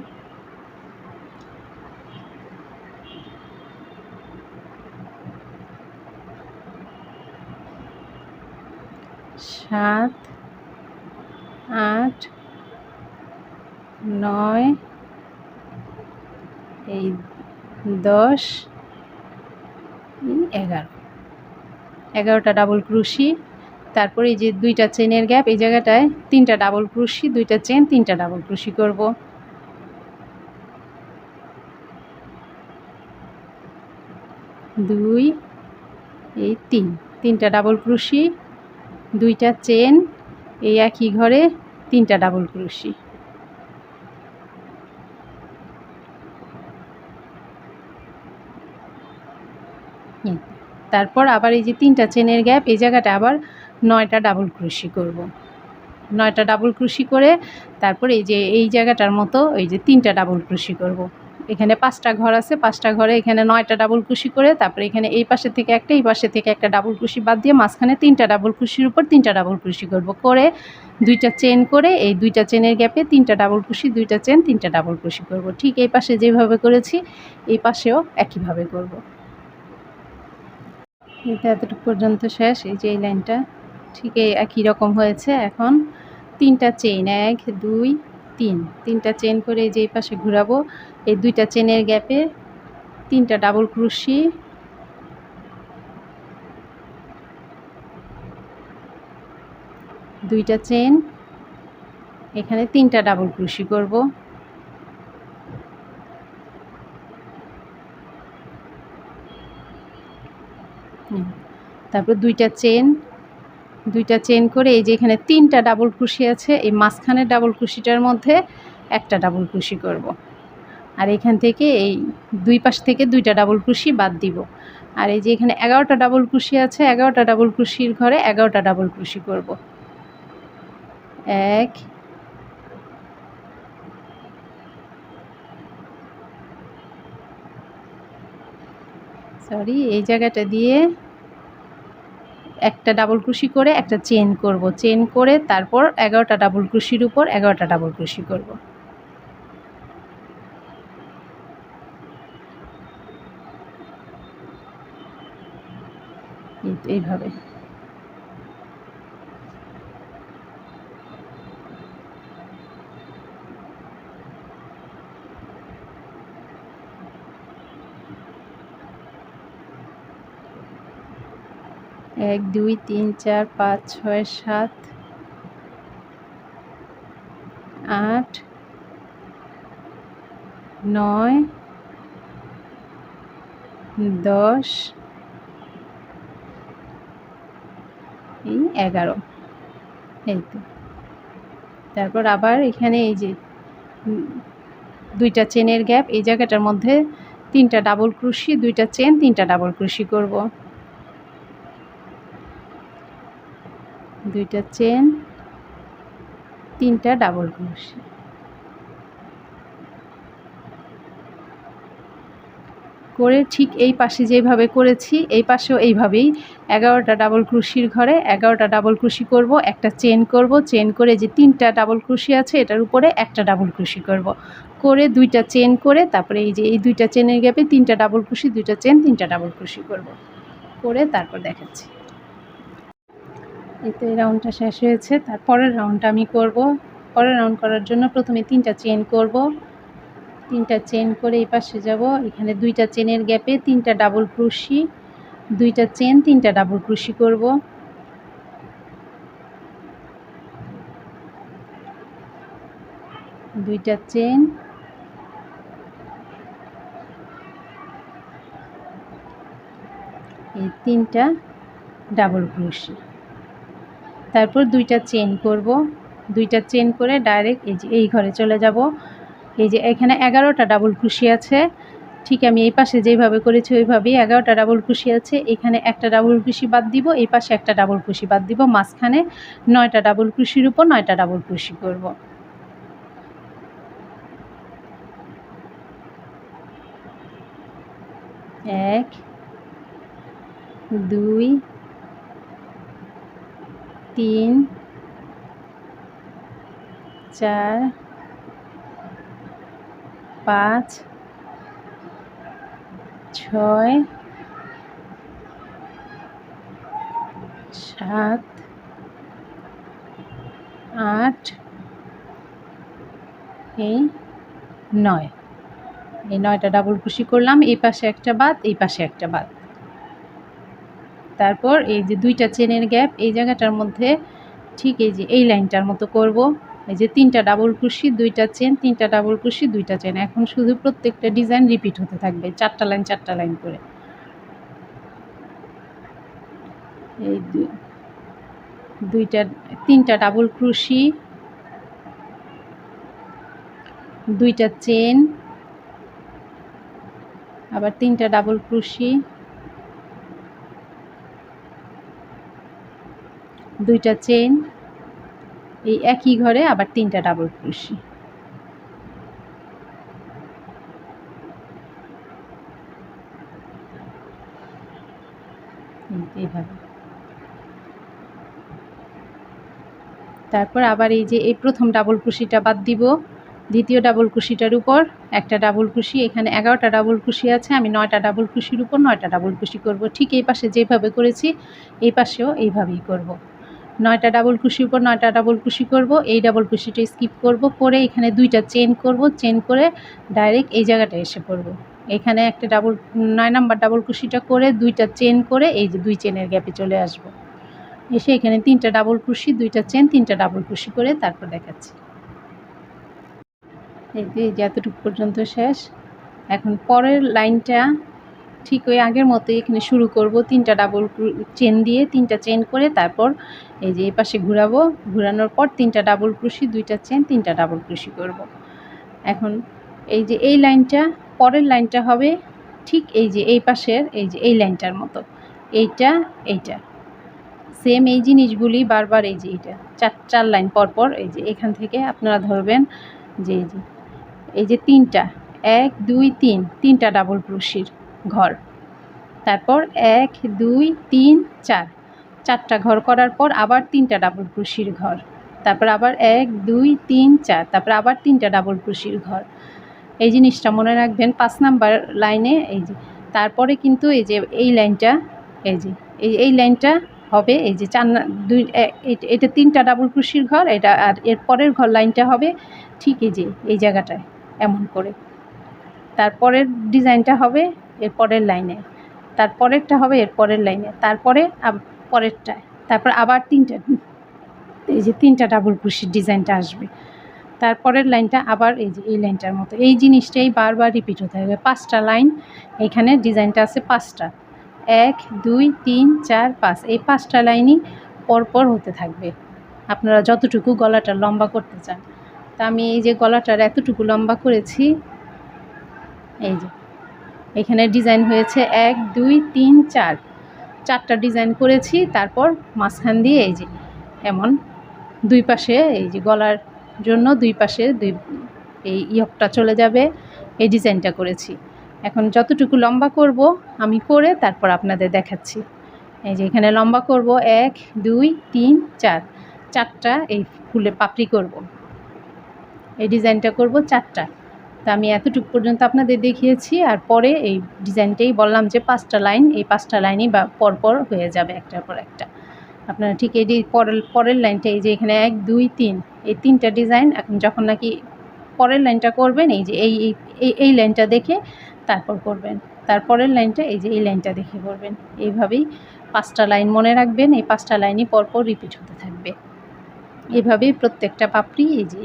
7 8 9 এই 10 11টা ডাবল ক্রোশি। তারপরে এই যে দুইটা চেনের গ্যাপ, এই জায়গাটায় 3টা ডাবল ক্রোশি, দুইটা চেন, 3টা ডাবল ক্রোশি করব। 2 এই 3টা ডাবল ক্রোশি, দুইটা চেন, এই একই ঘরে 3টা ডাবল ক্রোশি। তারপর আবার এই যে 3টা চেনের গ্যাপ, এই জায়গাটা আবার 9টা ডাবল ক্রোশি করব। 9টা ডাবল ক্রোশি করে তারপর এই যে এই জায়গাটার মতো এই যে 3টা ডাবল ক্রোশি করব। এখানে 5টা ঘর আছে, 5টা ঘরে এখানে 9টা ডাবল ক্রোশি করে তারপরে এখানে এই পাশে থেকে একটা, এই পাশে থেকে একটা ডাবল ক্রোশি বাদ দিয়ে মাঝখানে 3টা ডাবল ক্রোশির উপর 3টা ডাবল ক্রোশি করব, করে দুইটা চেন করে এই দুইটা চেনের গ্যাপে 3টা ডাবল ক্রোশি, দুইটা চেন, 3টা ডাবল ক্রোশি করব। ঠিক এই পাশে যেভাবে করেছি এই পাশেও একইভাবে করব। এটা এতটুকু পর্যন্ত শেষ। এই যে এই লাইনটা ঠিক একই রকম হয়েছে। এখন 3টা চেইন, 1 2 3, 3টা চেন করে এই যে এই পাশে ঘোরাবো, এই দুইটা চেনের গ্যাপে 3টা ডাবল ক্রোশি, দুইটা চেন, এখানে 3টা ডাবল ক্রোশি করব। তারপর দুইটা চেন করে এই যে এখানে 3টা ডাবল ক্রোশি আছে, এই মাঝখানের ডাবল ক্রোশিটার মধ্যে একটা ডাবল ক্রোশি করব। আর এখান থেকে এই দুই পাশ থেকে 2টা ডাবল ক্রোশি বাদ দিব। আর এই যে এখানে 11টা ডাবল ক্রোশি আছে, 11টা ডাবল ক্রোশির ঘরে 11টা ডাবল ক্রোশি করব। এই জায়গাটা দিয়ে একটা ডাবল ক্রোশি করে একটা চেন করব, চেন করে তারপর 11টা ডাবল ক্রোশির উপর 11টা ডাবল ক্রোশি করব। এইভাবে। এক, দুই, তিন, চার, পাঁচ, ছয়, সাত, আট, 9, 10, এই 11। এই তো। তারপর আবার এখানে এই যে 2টা চেনের গ্যাপ, এই জায়গাটার মধ্যে 3টা ডাবল ক্রোশি, 2টা চেন, 3টা ডাবল ক্রোশি করব। 2টা চেন, 3টা ডাবল ক্রোশি করে ঠিক এই পাশে যেভাবে করেছি এই পাশেও এইভাবেই 11টা ডাবল ক্রোশির ঘরে 11টা ডাবল ক্রোশি করব, একটা চেন করব, চেন করে যে 3টা ডাবল ক্রোশি আছে এটার উপরে একটা ডাবল ক্রোশি করব, করে 2টা চেন করে তারপরে এই যে এই 2টা চেনের গ্যাপে 3টা ডাবল ক্রোশি, 2টা চেন, 3টা ডাবল ক্রোশি করব, করে তারপর দেখাচ্ছি। এই তো এই রাউন্ডটা শেষ হয়েছে। তারপরের রাউন্ডটা আমি করব। পরের রাউন্ড করার জন্য প্রথমে 3টা চেন করব, 3টা চেন করে এই পাশে যাব, এখানে 2টা চেনের গ্যাপে 3টা ডাবল ক্রোশি, 2টা চেন, 3টা ডাবল ক্রোশি করব, দুইটা চেন, এই 3টা ডাবল ক্রোশি, তারপর 2টা চেন করব, 2টা চেন করে ডাইরেক্ট এই যে এই ঘরে চলে যাব। এই যে এখানে 11টা ডাবল ক্রোশি আছে, ঠিক আমি এই পাশে যেভাবে করেছি ওইভাবেই 11টা ডাবল ক্রোশি আছে, এখানে একটা ডাবল ক্রোশি বাদ দিব, এই পাশে একটা ডাবল ক্রোশি বাদ দিব, মাঝখানে 9টা ডাবল ক্রোশির উপর 9টা ডাবল ক্রোশি করব। এক, দুই, তিন, চার, 5, 6, 7, 8, এই 9, এই 9টা ডাবল ক্রোশি করলাম, এই পাশে একটা বাদ, এই পাশে একটা বাদ। তারপর এই যে 2টা চেনের গ্যাপ এই জায়গাটার মধ্যে ঠিক এই যে এই লাইনটার মতো করব, এই যে 3টা ডাবল ক্রোশি, 2টা চেন, 3টা ডাবল ক্রোশি, 2টা চেন। এখন শুধু প্রত্যেকটা ডিজাইন রিপিট হতে থাকবে 4টা লাইন 4টা লাইন করে। এই 3টা ডাবল ক্রোশি, 2টা চেন, আবার 3টা ডাবল ক্রোশি, 2টা চেন, এই একই ঘরে আবার 3টা ডাবল ক্রোশি। এইভাবে। তারপর আবার এই যে এই প্রথম ডাবল ক্রোশিটা বাদ দিব, দ্বিতীয় ডাবল ক্রোশিটার উপর একটা ডাবল ক্রোশি, এখানে 11টা ডাবল ক্রোশি আছে, আমি 9টা ডাবল ক্রোশির উপর 9টা ডাবল ক্রোশি করব। ঠিক এই পাশে যেভাবে করেছি এই পাশেও এইভাবেই করব। 9টা ডাবল ক্রোশির উপর 9টা ডাবল ক্রোশি করব, এই ডাবল ক্রোশিটা স্কিপ করব, করে এখানে 2টা চেন করব, চেন করে ডাইরেক্ট এই জায়গাটা এসে পড়ব। এখানে একটা 9 নাম্বার ডাবল ক্রোশিটা করে 2টা চেন করে এই যে 2 চেনের গ্যাপে চলে আসব, এসে এখানে 3টা ডাবল ক্রোশি, 2টা চেন, 3টা ডাবল ক্রোশি করে তারপর দেখাচ্ছি। এই যে এতটুকু পর্যন্ত শেষ। এখন পরের লাইনটা ঠিক ওই আগের মতোই এখানে শুরু করব 3টা ডাবল চেন দিয়ে 3টা চেন করে তারপর এই যে এই পাশে ঘোরাবো, ঘোরানোর পর 3টা ডাবল ক্রোশি 2টা চেন 3টা ডাবল ক্রোশি করব। এখন এই যে এই লাইনটা পরের লাইনটা হবে ঠিক এই যে এই পাশের এই যে এই লাইনটার মতো, এইটা এইটা সেম এই জিনিসগুলি বারবার এই যে এইটা চার লাইন পরপর এই যে এখান থেকে আপনারা ধরবেন যে এই যে 3টা 1 2 3 3টা ডাবল ক্রোশির ঘর, তারপর 1 2 3 4 4টা ঘর করার পর আবার 3টা ডাবল ক্রোশির ঘর, তারপর আবার 1 2 3 4 তারপর আবার 3টা ডাবল ক্রোশির ঘর। এই জিনিসটা মনে রাখবেন 5 নাম্বার লাইনে এই যে তারপরে কিন্তু এই যে এই লাইনটা এই যে এই লাইনটা হবে এই যে 2 এটা 3টা ডাবল ক্রোশির ঘর, এটা আর এর পরের ঘর লাইনটা হবে ঠিক এই যে এই জায়গাটায় এমন করে, তারপরের ডিজাইনটা হবে এর পরের লাইনে, তারপরেরটা হবে এর পরের লাইনে, তারপরে পরেরটা, তারপর আবার 3টা এই যে 3টা ডাবল ক্রোশির ডিজাইনটা আসবে, তারপরের লাইনটা আবার এই যে এই লাইনটার মতো। এই জিনিসটাই বারবার রিপিট হতে হবে। 5টা লাইন এখানে ডিজাইনটা আছে 5টা 1 2 3 4 5 এই 5টা লাইনই পরপর হতে থাকবে আপনারা যতটুকু গলাটা লম্বা করতে চান। তা আমি এই যে গলাটার এতটুকু লম্বা করেছি, এই যে এখানে ডিজাইন হয়েছে 1 2 3 4 4টা ডিজাইন করেছি, তারপর মাঝখান দিয়ে এই যে এমন দুই পাশে এই যে গলার জন্য দুই পাশে এই ইয়কটা চলে যাবে এই ডিজাইনটা করেছি। এখন যতটুকু লম্বা করব আমি করে তারপর আপনাদের দেখাচ্ছি। এই যে এখানে লম্বা করব 1 2 3 4 4টা এই ফুলে পাপড়ি করব, এই ডিজাইনটা করব 4টা। তো আমি এতটুকু পর্যন্ত আপনাদের দেখিয়েছি, আর পরে এই ডিজাইনটাই বললাম যে 5টা লাইন, এই 5টা লাইনই বা পরপর হয়ে যাবে একটার পর একটা। আপনারা ঠিক এই পরের লাইনটা এই যে এখানে 1 2 3 এই 3টা ডিজাইন এখন যখন নাকি পরের লাইনটা করবেন এই যে এই লাইনটা দেখে তারপর করবেন, তারপরের লাইনটা এই যে এই লাইনটা দেখে করবেন। এইভাবেই 5টা লাইন মনে রাখবেন, এই 5টা লাইনই পরপর রিপিট হতে থাকবে। এভাবেই প্রত্যেকটা পাপড়ি এই যে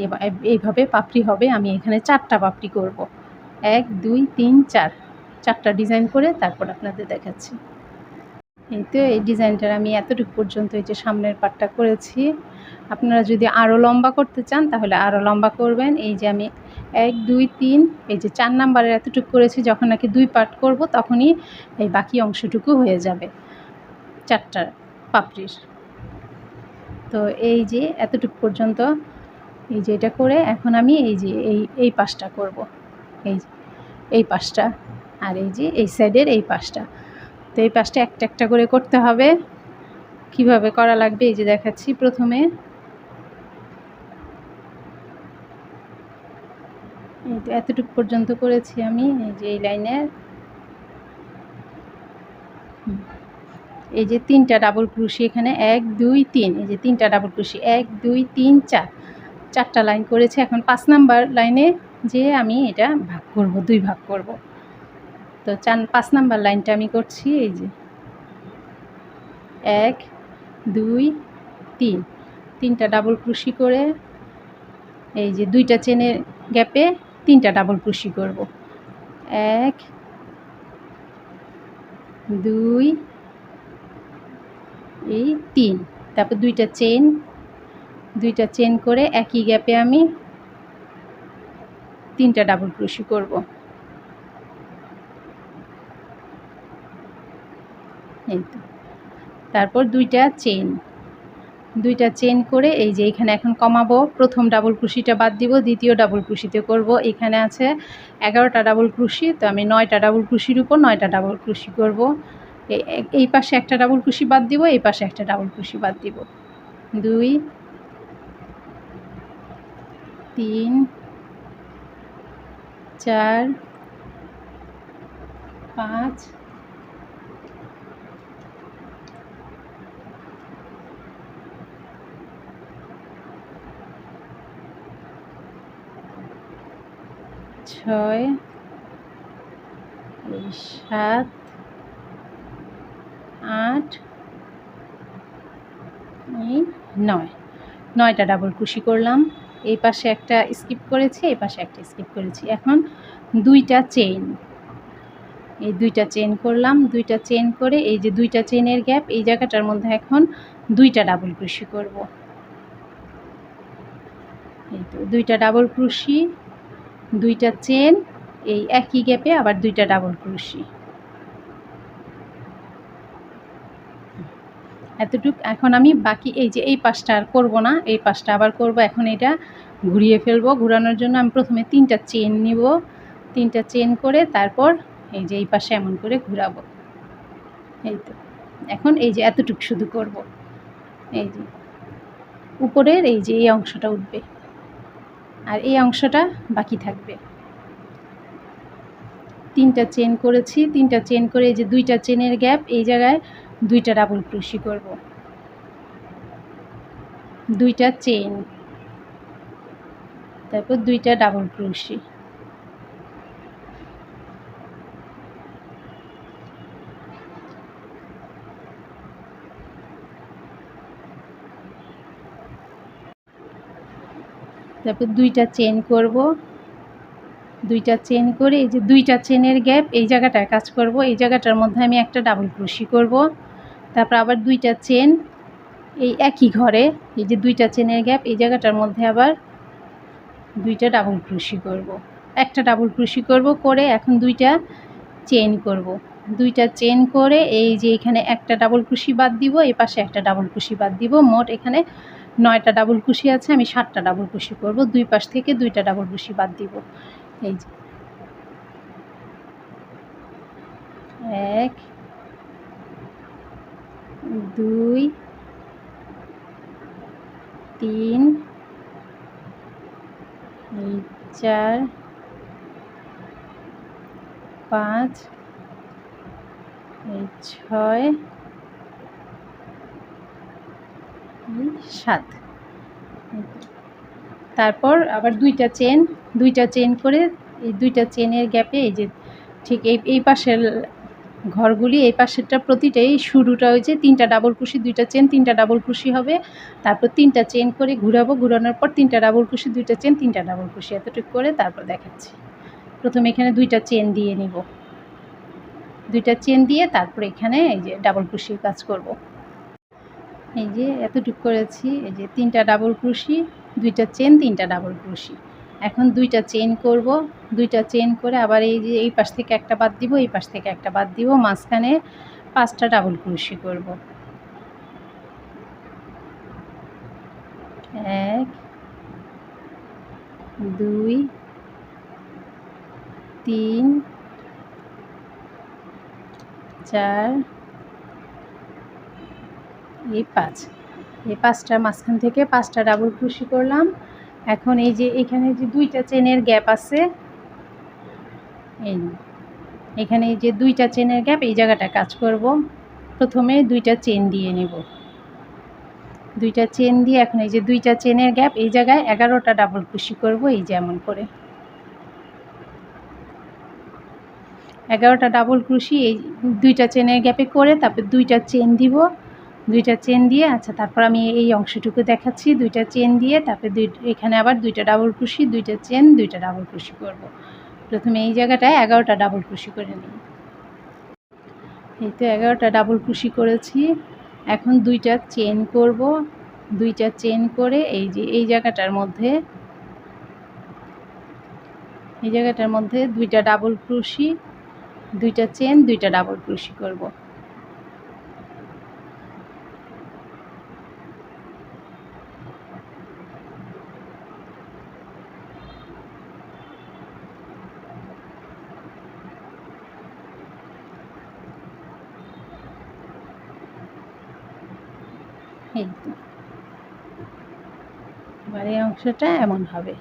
এইভাবে পাপড়ি হবে। আমি এখানে 4টা পাপড়ি করব, 1 2 3 4 4টা ডিজাইন করে তারপর আপনাদের দেখাচ্ছি। এই তো এই ডিজাইনটার আমি এতটুকু পর্যন্ত এই যে সামনের পার্টটা করেছি। আপনারা যদি আরও লম্বা করতে চান তাহলে আরও লম্বা করবেন। এই যে আমি 1 2 3 এই যে 4 নাম্বারের এতটুকু করেছি, যখন নাকি 2 পার্ট করব তখনই এই বাকি অংশটুকু হয়ে যাবে 4টা পাপড়ির। তো এই যে এতটুকু পর্যন্ত এই যে এটা করে এখন আমি এই যে এই পাশটা করব, এই যে এই পাশটা আর এই যে এই সাইডের এই পাশটা। তো এই পাশটা একটা একটা করে করতে হবে। কিভাবে করা লাগবে এই যে দেখাচ্ছি। প্রথমে এই তো এতটুকু পর্যন্ত করেছি আমি এই যে এই লাইনের এই যে 3টা ডাবল ক্রোশি এখানে 1 2 3 এই যে 3টা ডাবল ক্রোশি 1 2 3 4 4টা লাইন করেছি। এখন 5 নাম্বার লাইনে যে আমি এটা ভাগ করব, 2 ভাগ করব। তো 5 নাম্বার লাইনটা আমি করছি এই যে 1 2 3 3টা ডাবল ক্রোশি করে এই যে 2টা চেনের গ্যাপে 3টা ডাবল ক্রোশি করব, 1 2 এই 3, তারপর 2টা চেন করে একই গ্যাপে আমি 3টা ডাবল ক্রোশি করব। এই তো তারপর 2টা চেন করে এই যে এখানে এখন কমাবো। প্রথম ডাবল ক্রোশিটা বাদ দিব, দ্বিতীয় ডাবল ক্রোশিতে করব। এখানে আছে 11টা ডাবল ক্রোশি, তো আমি 9টা ডাবল ক্রোশির উপর 9টা ডাবল ক্রোশি করব। এই পাশে একটা ডাবল ক্রোশি বাদ দিব, এই পাশে একটা ডাবল ক্রোশি বাদ দিব। 2 3 4 5 6 7 8 9টা ডাবল ক্রোশি করলাম। এই পাশে একটা স্কিপ করেছি, এই পাশে একটা স্কিপ করেছি। এখন 2টা চেইন এই দুইটা চেন করলাম, দুইটা চেন করে এই যে দুইটা চেনের গ্যাপ এই জায়গাটার মধ্যে এখন দুইটা ডাবল ক্রোশি করব। এই তো দুইটা ডাবল ক্রোশি, দুইটা চেন, এই একই গ্যাপে আবার দুইটা ডাবল ক্রোশি, এতটুক। এখন আমি বাকি এই যে এই পাশটা আর করবো না, এই পাশটা আবার করব। এখন এটা ঘুরিয়ে ফেলবো। ঘোরানোর জন্য আমি প্রথমে 3টা চেন নিব, 3টা চেন করে তারপর এই যে এই পাশে এমন করে ঘুরাবো। এই তো এখন এই যে এতটুক শুধু করব, এই যে উপরের এই যে এই অংশটা উঠবে আর এই অংশটা বাকি থাকবে। 3টা চেন করেছি, 3টা চেন করে এই যে দুইটা চেনের গ্যাপ এই জায়গায় দুইটা ডাবল ক্রোশি করব, দুইটা চেন, তারপর দুইটা ডাবল ক্রোশি, তারপর দুইটা চেন করব, দুইটা চেন করে এই যে দুইটা চেনের গ্যাপ এই জায়গাটায় কাজ করব। এই জায়গাটার মধ্যে আমি একটা ডাবল ক্রোশি করব, তারপর আবার দুইটা চেন এই একই ঘরে এই যে দুইটা চেনের গ্যাপ এই জায়গাটার মধ্যে আবার দুইটা ডাবল ক্রোশি করব, একটা ডাবল ক্রোশি করব করে এখন দুইটা চেন করব, দুইটা চেন করে এই যে এখানে একটা ডাবল ক্রোশি বাদ দিব, এই পাশে একটা ডাবল ক্রোশি বাদ দিব। মোট এখানে 9টা ডাবল ক্রোশি আছে, আমি 7টা ডাবল ক্রোশি করব, দুই পাশ থেকে দুইটা ডাবল ক্রোশি বাদ দিব। এই যে 1 2 3 4 5 6 7। তারপর আবার দুইটা চেন করে এই দুইটা চেনের গ্যাপে এই যে ঠিক এই পাশের ঘরগুলি এই পাশেরটা প্রতিটাই শুরুটা হয়েছে 3টা ডাবল ক্রোশি, দুইটা চেন, 3টা ডাবল ক্রোশি হবে, তারপর 3টা চেন করে ঘুরাবো, ঘুরানোর পর 3টা ডাবল ক্রোশি, দুইটা চেন, 3টা ডাবল ক্রোশি, এতটুকু করে তারপর দেখাচ্ছি। প্রথমে এখানে দুইটা চেন দিয়ে নিব, দুইটা চেন দিয়ে তারপর এখানে এই যে ডাবল ক্রোশির কাজ করব। এই যে এতটুকু করেছি, এই যে 3টা ডাবল ক্রোশি, দুইটা চেন, 3টা ডাবল ক্রোশি। এখন দুইটা চেন করব, দুইটা চেন করে আবার এই যে এই পাশ থেকে একটা বাদ দিব, এই পাশ থেকে একটা বাদ দিব, মাঝখানে 5টা ডাবল ক্রোশি করব। 1 2 3 4 এই 5, এই 5টার মাঝখান থেকে 5টা ডাবল ক্রোশি করলাম। এখন এই যে এখানে যে দুইটা চেনের গ্যাপ আছে, এই এখানে এই যে দুইটা চেনের গ্যাপ এই জায়গাটা কাজ করব। প্রথমে দুইটা চেন দিয়ে নেব, দুইটা চেন দিয়ে এখন এই যে দুইটা চেনের গ্যাপ এই জায়গায় 11টা ডাবল ক্রোশি করব, এই যেমন করে 11টা ডাবল ক্রোশি এই দুইটা চেনের গ্যাপে করে তারপর দুইটা চেন দিব, দুইটা চেন দিয়ে আচ্ছা তারপর আমি এই অংশটুকু দেখাচ্ছি। দুইটা চেন দিয়ে তারপর এখানে আবার দুইটা ডাবল ক্রোশি, দুইটা চেন, দুইটা ডাবল ক্রোশি করব। প্রথমে এই জায়গাটায় 11টা ডাবল ক্রোশি করে নিই। এই তো 11টা ডাবল ক্রোশি করেছি। এখন দুইটা চেন করব, দুইটা চেন করে এই যে এই জায়গাটার মধ্যে দুইটা ডাবল ক্রোশি, দুইটা চেন, দুইটা ডাবল ক্রোশি করব। এই তো এবার এই অংশটা এমন হবে।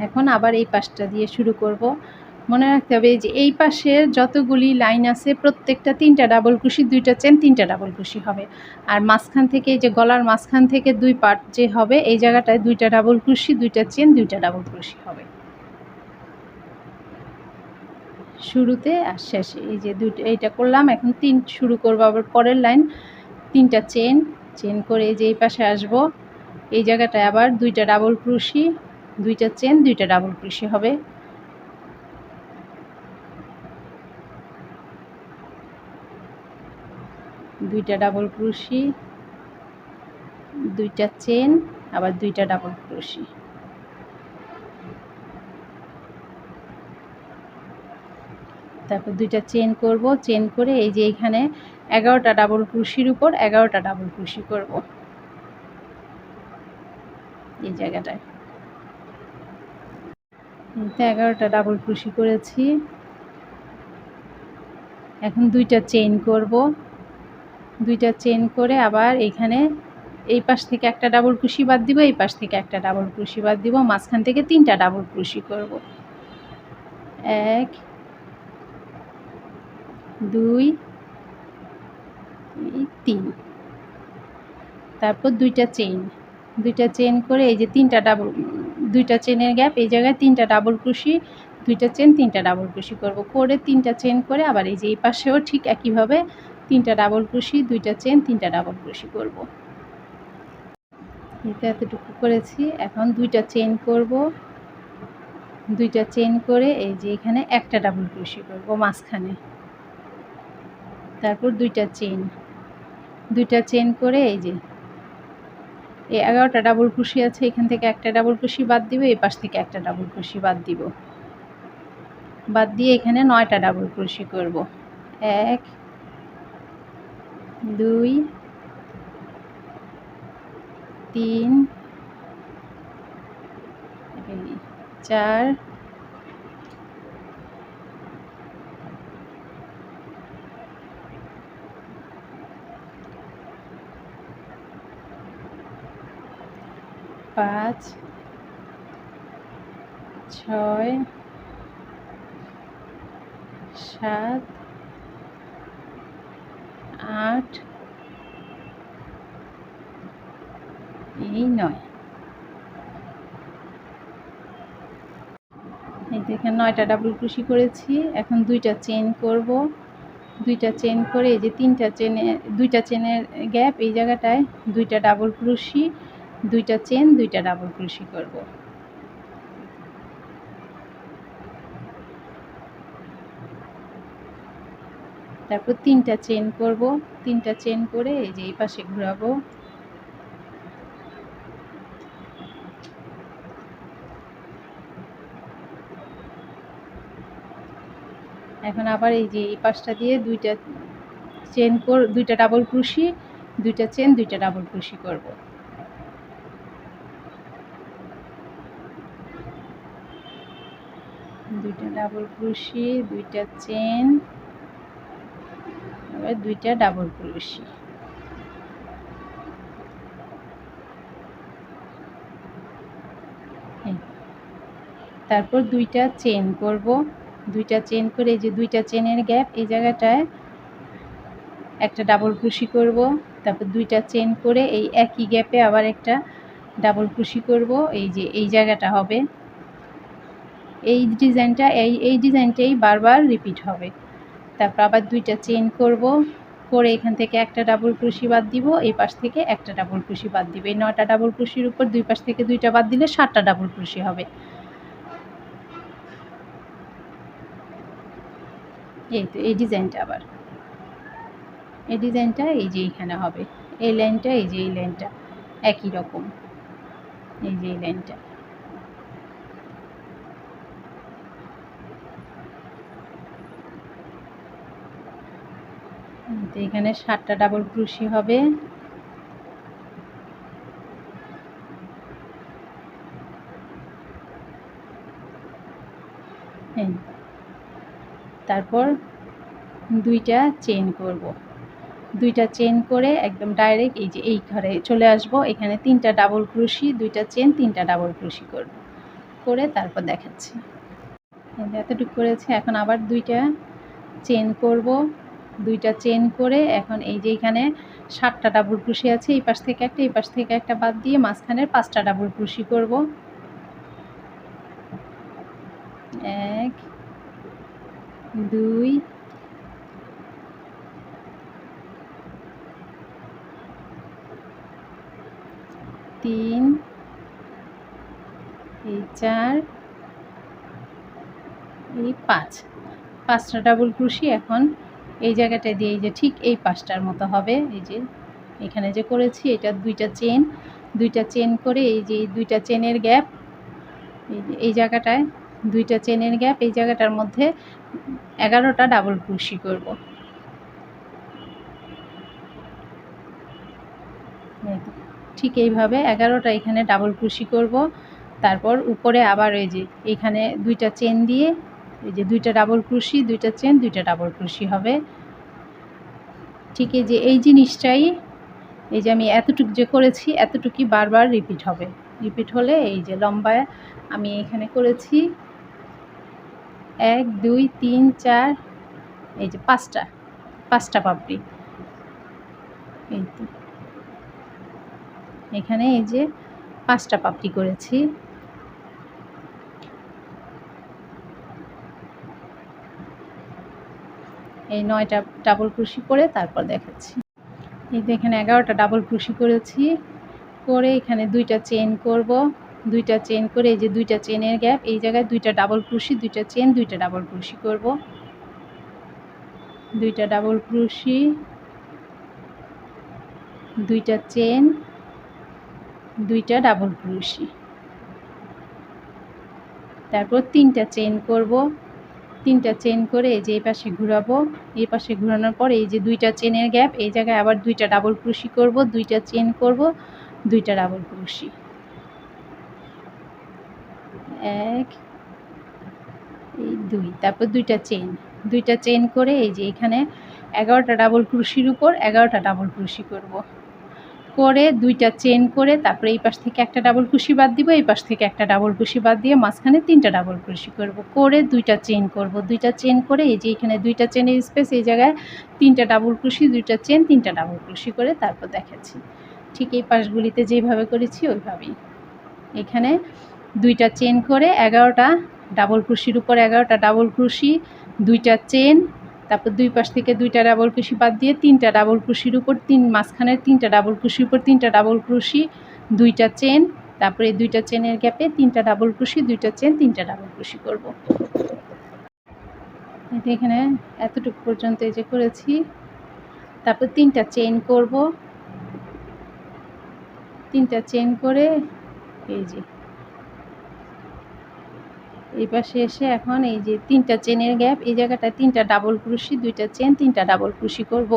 এখন আবার এই পাশটা দিয়ে শুরু করব। মনে রাখতে হবে যে এই পাশের যতগুলি লাইন আছে প্রত্যেকটা 3টা ডাবল ক্রোশি, দুইটা চেন, 3টা ডাবল ক্রোশি হবে। আর মাঝখান থেকে যে গলার মাঝখান থেকে দুই পার্ট যে হবে এই জায়গাটায় দুইটা ডাবল ক্রোশি, দুইটা চেন, দুইটা ডাবল ক্রোশি হবে শুরুতে আর শেষে। এই যে দুইটা এইটা করলাম, এখন 3 শুরু করব আবার পরের লাইন। 3টা চেন করে এই যে এই পাশে আসব, এই জায়গাটায় আবার দুইটা ডাবল ক্রোশি, দুইটা চেন, দুইটা ডাবল ক্রোশি হবে। দুইটা ডাবল ক্রোশি, দুইটা চেন, আবার দুইটা ডাবল ক্রোশি। তারপর দুইটা চেন করব, চেন করে এই যে এখানে 11টা ডাবল ক্রোশির উপর 11টা ডাবল ক্রোশি করব এই জায়গাটায়। 11টা ডাবল ক্রোশি করেছি। এখন দুইটা চেন করব, দুইটা চেন করে আবার এখানে এই পাশ থেকে একটা ডাবল ক্রোশি বাদ দিব, এই পাশ থেকে একটা ডাবল ক্রোশি বাদ দিব, মাঝখান থেকে 3টা ডাবল ক্রোশি করব। 1 2 3। তারপর দুইটা চেন করে এই যে 3টা ডাবল, দুইটা চেনের গ্যাপ এই জায়গায় 3টা ডাবল ক্রোশি, দুইটা চেন 3টা ডাবল ক্রোশি করব, করে 3টা চেন করে আবার এই যে এই পাশেও ঠিক একইভাবে 3টা ডাবল ক্রোশি, দুইটা চেন 3টা ডাবল ক্রোশি করব। এটা এতটুকু করেছি। এখন দুইটা চেন করব, দুইটা চেন করে এই যে এখানে একটা ডাবল ক্রোশি করব মাঝখানে। তারপর দুইটা চেন করে এই যে এই 11টা ডাবল ক্রোশি আছে, এখান থেকে একটা ডাবল ক্রোশি বাদ দিব, এই পাশ থেকে একটা ডাবল ক্রোশি বাদ দিব, বাদ দিয়ে এখানে 9টা ডাবল ক্রোশি করব। 1 2 3 4 5 6 7 8 এই 9। এই দেখেন 9টা ডাবল ক্রোশি করেছি। এখন দুইটা চেন করব, দুইটা চেন করে এই যে দুইটা চেনের গ্যাপ এই জায়গাটায় দুইটা ডাবল ক্রোশি, দুইটা চেন, দুইটা ডাবল ক্রোশি করব। তারপর 3টা চেন করব, 3টা চেন করে এই যে এই পাশে ঘোরাবো। এখন আবার এই যে এই পাশটা দিয়ে দুইটা ডাবল ক্রোশি, দুইটা চেন, দুইটা ডাবল ক্রোশি করব। দুইটা ডাবল ক্রোশি, দুইটা চেন, আবার দুইটা ডাবল ক্রোশি। তারপর দুইটা চেন করব, দুইটা চেন করে এই যে দুইটা চেনের গ্যাপ এই জায়গাটায় একটা ডাবল ক্রোশি করব। তারপর দুইটা চেন করে এই একই গ্যাপে আবার একটা ডাবল ক্রোশি করব, এই যে এই জায়গাটা হবে। এই ডিজাইনটাই বারবার রিপিট হবে। তারপর আবার দুইটা চেন করব, করে এখান থেকে একটা ডাবল ক্রোশি বাদ দিব, এই পাশ থেকে একটা ডাবল ক্রোশি বাদ দিব। এই 9টা ডাবল ক্রোশির উপর দুই পাশ থেকে দুইটা বাদ দিলে 7টা ডাবল ক্রোশি হবে। এই তো এই ডিজাইনটা আবার এই ডিজাইনটা এই যে এইখানে হবে, এই লাইনটা এই যে এই লাইনটা একই রকম, এই যে এই লাইনটা। তো এখানে 7টা ডাবল ক্রোশি হবে। তারপর দুইটা চেন করব, দুইটা চেন করে একদম ডাইরেক্ট এই যে এই ঘরে চলে আসব। এখানে 3টা ডাবল ক্রোশি, দুইটা চেন, 3টা ডাবল ক্রোশি করব, করে তারপর দেখাচ্ছি। এতটুকু করেছি। এখন আবার দুইটা চেন করব, দুইটা চেন করে এখন এই যে এখানে 7টা ডাবল ক্রোশি আছে, এই পাশ থেকে একটা, এই পাশ থেকে একটা বাদ দিয়ে মাঝখানের 5টা ডাবল ক্রোশি করব। 1 2 3 এই 4 এই 5, 5টা ডাবল ক্রোশি এখন এই জায়গাটা দিয়ে এই যে ঠিক এই পাশটার মতো হবে। এই যে এখানে যে করেছি এটা দুইটা চেন করে এই যে দুইটা চেনের গ্যাপ, এই জায়গাটায় দুইটা চেনের গ্যাপ, এই জায়গাটার মধ্যে 11টা ডাবল ক্রোশি করব। ঠিক এইভাবে 11টা এখানে ডাবল ক্রোশি করব। তারপর উপরে আবার এই যে এখানে দুইটা চেন দিয়ে এই যে দুইটা ডাবল ক্রোশি, দুইটা চেন, দুইটা ডাবল ক্রোশি হবে। ঠিক এই যে এই জিনিসটাই এই যে আমি এতটুকু যে করেছি এতটুকুই বারবার রিপিট হবে। রিপিট হলে এই যে লম্বায় আমি এখানে করেছি 1 2 3 4 এই যে পাঁচটা পাপড়ি। এই তো এখানে এই যে 5টা পাপড়ি করেছি। এই 9টা ডাবল ক্রোশি করে তারপর দেখাচ্ছি। এই যে এখানে 11টা ডাবল ক্রোশি করেছি, করে এখানে দুইটা চেন করব। দুইটা চেন করে এই যে দুইটা চেনের গ্যাপ, এই জায়গায় দুইটা ডাবল ক্রোশি, দুইটা চেন, দুইটা ডাবল ক্রোশি করব। দুইটা ডাবল ক্রোশি, দুইটা চেন, দুইটা ডাবল ক্রোশি, তারপর 3টা চেন করব। 3টা চেন করে এই যে এই পাশে ঘোরাবো। এই পাশে ঘোরানোর পর এই যে দুইটা চেনের গ্যাপ, এই জায়গায় আবার দুইটা ডাবল ক্রোশি করব, দুইটা চেন করব, দুইটা ডাবল ক্রোশি, 1 এই 2, তারপর দুইটা চেন করে এই যে এখানে 11টা ডাবল ক্রোশির উপর 11টা ডাবল ক্রোশি করব। করে দুইটা চেন করে তারপরে এই পাশ থেকে একটা ডাবল ক্রোশি বাদ দিব, এই পাশ থেকে একটা ডাবল ক্রোশি বাদ দিয়ে মাঝখানে 3টা ডাবল ক্রোশি করব। করে দুইটা চেন করব। দুইটা চেন করে এই যে এখানে দুইটা চেনের স্পেস, এই জায়গায় 3টা ডাবল ক্রোশি, দুইটা চেন, 3টা ডাবল ক্রোশি করে তারপর দেখাচ্ছি। ঠিক এই পাশগুলিতে যেভাবে করেছি ওইভাবেই। এখানে দুইটা চেন করে 11টা ডাবল ক্রোশির উপর 11টা ডাবল ক্রোশি, দুইটা চেন, তারপর দুই পাশ থেকে দুইটা ডাবল ক্রোশি বাদ দিয়ে 3টা ডাবল ক্রোশির উপর মাঝখানের 3টা ডাবল ক্রোশির উপর 3টা ডাবল ক্রোশি, দুইটা চেন, তারপরে দুইটা চেনের গ্যাপে 3টা ডাবল ক্রোশি, দুইটা চেন, 3টা ডাবল ক্রোশি করব। এখানে এতটুকু পর্যন্ত এই যে করেছি। তারপর 3টা চেন করব। 3টা চেন করে এই যে এই পাশে এসে এখন এই যে 3টা চেনের গ্যাপ, এই জায়গাটায় 3টা ডাবল ক্রোশি, দুইটা চেন, 3টা ডাবল ক্রোশি করব।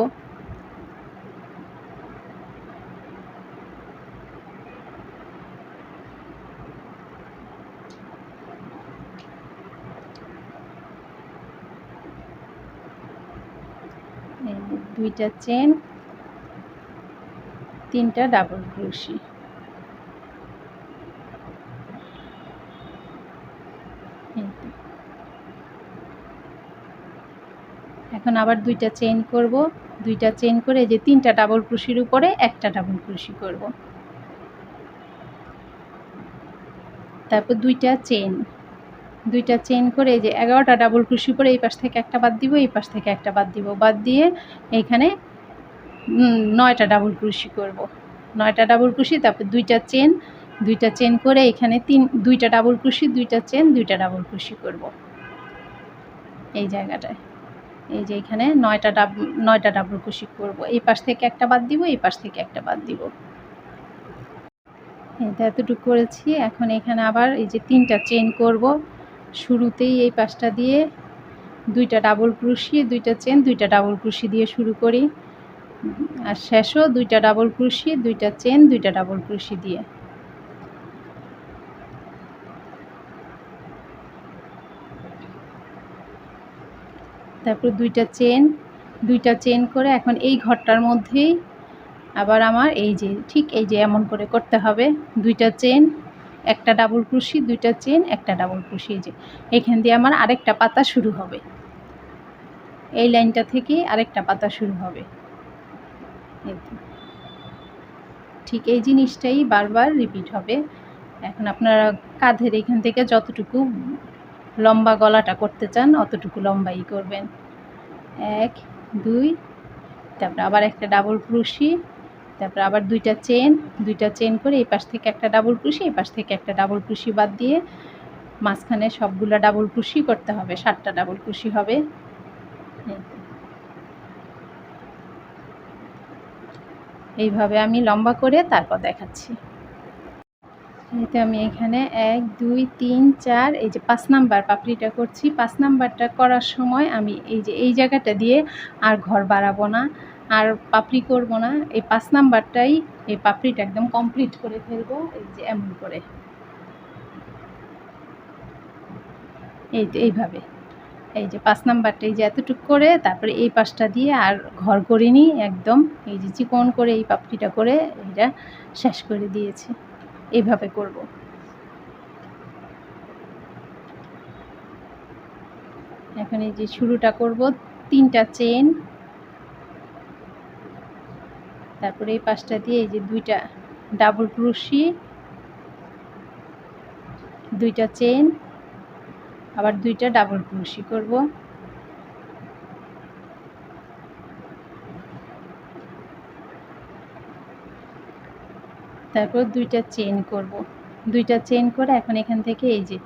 দুইটা চেন, 3টা ডাবল ক্রোশি, এখন আবার দুইটা চেন করব। দুইটা চেন করে যে 3টা ডাবল ক্রোশির উপরে একটা ডাবল ক্রোশি করব। তারপর দুইটা চেন করে যে 11টা ডাবল ক্রোশি করে এই পাশ থেকে একটা বাদ দিব, এই পাশ থেকে একটা বাদ দিব, বাদ দিয়ে এইখানে 9টা ডাবল ক্রোশি করব। 9টা ডাবল ক্রোশি, তারপর দুইটা চেন করে এখানে দুইটা ডাবল ক্রোশি, দুইটা চেন, দুইটা ডাবল ক্রোশি করব এই জায়গাটায়। এই যে এখানে 9টা ডাবল ক্রোশি করব। এই পাশ থেকে একটা বাদ দিব, এই পাশ থেকে একটা বাদ দিব। এটা এতটুকু করেছি। এখন এখানে আবার এই যে 3টা চেন করব। শুরুতেই এই পাশটা দিয়ে দুইটা ডাবল ক্রোশি, দুইটা চেন, দুইটা ডাবল ক্রোশি দিয়ে শুরু করি, আর শেষও দুইটা ডাবল ক্রোশি, দুইটা চেন, দুইটা ডাবল ক্রোশি দিয়ে। তারপর দুইটা চেন করে এখন এই ঘরটার মধ্যেই আবার আমার এই যে ঠিক এই যে এমন করে করতে হবে। দুইটা চেন, একটা ডাবল ক্রোশি, দুইটা চেন, একটা ডাবল ক্রোশি, যে এখান দিয়ে আমার আরেকটা পাতা শুরু হবে। এই লাইনটা থেকে আরেকটা পাতা শুরু হবে। ঠিক এই জিনিসটাই বারবার রিপিট হবে। এখন আপনারা কাঁধের এখান থেকে যতটুকু লম্বা গলাটা করতে চান অতটুকু লম্বাই করবেন। 1 2, তারপর আবার একটা ডাবল ক্রোশি, তারপর আবার দুইটা চেন করে এই পাশ থেকে একটা ডাবল ক্রোশি, এই পাশ থেকে একটা ডাবল ক্রোশি বাদ দিয়ে মাঝখানে সবগুলো ডাবল ক্রোশি করতে হবে। 7টা ডাবল ক্রোশি হবে। এইভাবে আমি লম্বা করে তারপর দেখাচ্ছি। এই তো আমি এখানে 1 2 3 4 এই যে 5 নাম্বার পাপড়িটা করছি। 5 নাম্বারটা করার সময় আমি এই যে এই জায়গাটা দিয়ে আর ঘর বাড়াবো না, আর পাপড়ি করব না। এই 5 নাম্বারটাই এই পাপড়িটা একদম কমপ্লিট করে ফেলবো এই যে এমন করে। এই তো এইভাবে। এই যে 5 নাম্বারটা এই যে এতটুক করে তারপরে এই পাশটা দিয়ে আর ঘর করিনি, একদম এই যে চিকন করে এই পাপড়িটা করে এটা শেষ করে দিয়েছি। এইভাবে করব। এখন এই যে শুরুটা করব 3টা চেন, তারপরে এই পাশটা দিয়ে এই যে 2টা ডাবল ক্রোশি, 2টা চেন, আবার 2টা ডাবল ক্রোশি করব। তারপর 2টা চেন করব। 2টা চেন করে এখন এখান থেকে এই যে